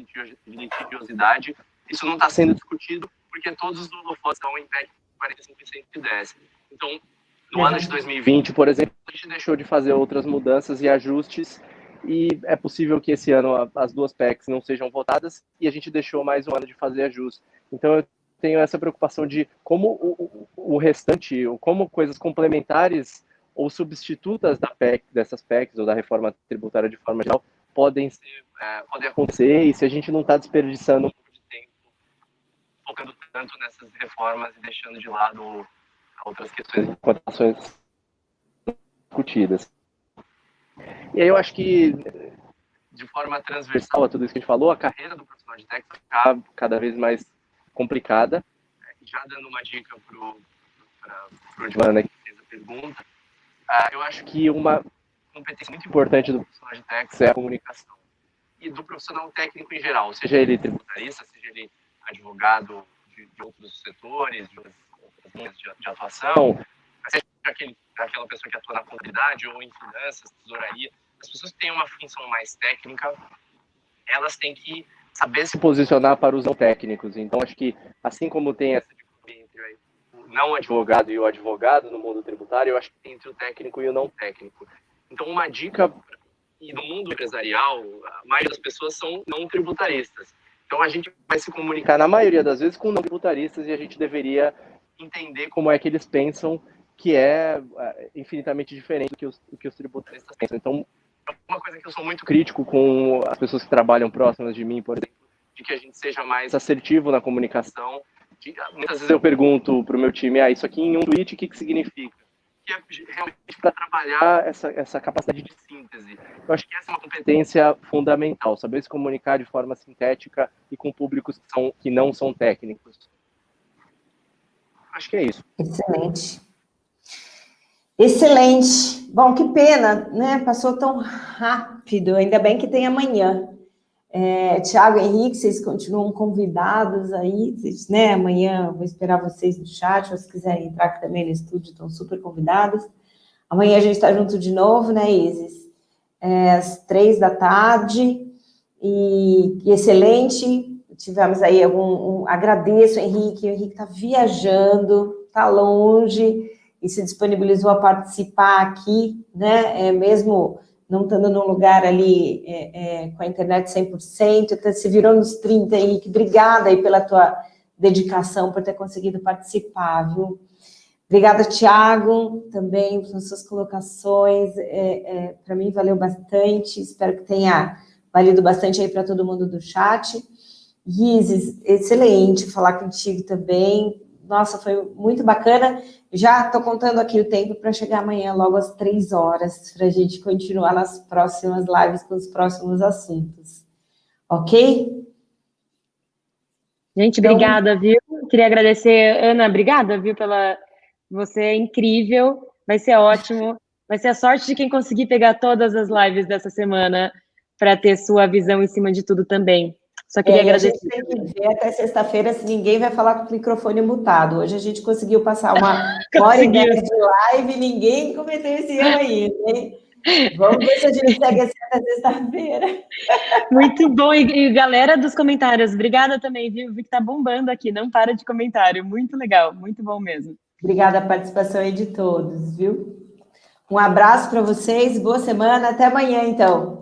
litigiosidade, isso não está sendo discutido porque todos os holofotes estão em PEC 45 e 110. Então, no ano de 2020, por exemplo, a gente deixou de fazer outras mudanças e ajustes, e é possível que esse ano as duas PECs não sejam votadas e a gente deixou mais um ano de fazer ajustes. Então, eu tenho essa preocupação de como o restante, como coisas complementares ou substitutas dessas PECs ou da reforma tributária de forma geral podem acontecer, e se a gente não está desperdiçando um pouco de tempo focando tanto nessas reformas e deixando de lado outras questões e cotações discutidas. E aí eu acho que, de forma transversal a tudo isso que a gente falou, a carreira do profissional de tech está cada vez mais complicada. Já dando uma dica para o Joana, que fez a pergunta, eu acho que uma competência muito importante do profissional de tech é a comunicação. E do profissional técnico em geral, seja ele tributarista, seja ele advogado, de outros setores, de outras linhas de atuação, seja aquela pessoa que atua na contabilidade ou em finanças, tesouraria. As pessoas que têm uma função mais técnica, elas têm que saber se posicionar para os não técnicos. Então, acho que, assim como tem essa dicotomia entre o não advogado e o advogado no mundo tributário, eu acho que tem entre o técnico e o não técnico. Então, uma dica, e no mundo empresarial, a maioria das pessoas são não tributaristas. Então, a gente vai se comunicar, na maioria das vezes, com não tributaristas e a gente deveria entender como é que eles pensam, que é infinitamente diferente do que os tributaristas pensam. Então, uma coisa que eu sou muito crítico com as pessoas que trabalham próximas de mim, por exemplo, de que a gente seja mais assertivo na comunicação. Muitas vezes eu pergunto para o meu time, isso aqui em um tweet, o que significa? Que é realmente para trabalhar essa capacidade de síntese. Eu acho que essa é uma competência fundamental, saber se comunicar de forma sintética e com públicos que não são técnicos. Acho que é isso. Excelente. Excelente. Bom, que pena, né? Passou tão rápido. Ainda bem que tem amanhã. Tiago e Henrique, vocês continuam convidados aí, né? Amanhã vou esperar vocês no chat, ou se quiserem entrar aqui também no estúdio, estão super convidados. Amanhã a gente está junto de novo, né, Isis? Às 15h. E excelente. Tivemos aí agradeço o Henrique está viajando, está longe, e se disponibilizou a participar aqui, né? Mesmo não estando num lugar ali com a internet 100%, então se virou nos 30, Henrique. Obrigada aí pela tua dedicação, por ter conseguido participar, viu? Obrigada, Tiago, também pelas suas colocações. Para mim valeu bastante, espero que tenha valido bastante aí para todo mundo do chat. Isis, excelente falar contigo também. Nossa, foi muito bacana. Já estou contando aqui o tempo para chegar amanhã, logo às 15h, para a gente continuar nas próximas lives com os próximos assuntos. Ok? Gente, obrigada, viu? Queria agradecer, Ana, obrigada, viu, Você é incrível, vai ser ótimo. Vai ser a sorte de quem conseguir pegar todas as lives dessa semana para ter sua visão em cima de tudo também. Só queria agradecer. A gente tem que ver até sexta-feira se ninguém vai falar com o microfone mutado. Hoje a gente conseguiu passar uma hora e meia de live e ninguém cometeu esse erro ainda, hein? Vamos ver se a gente segue assim até sexta-feira. Muito bom. E galera dos comentários, obrigada também, viu? Vi que tá bombando aqui, não para de comentário. Muito legal, muito bom mesmo. Obrigada a participação aí de todos, viu? Um abraço para vocês, boa semana, até amanhã, então.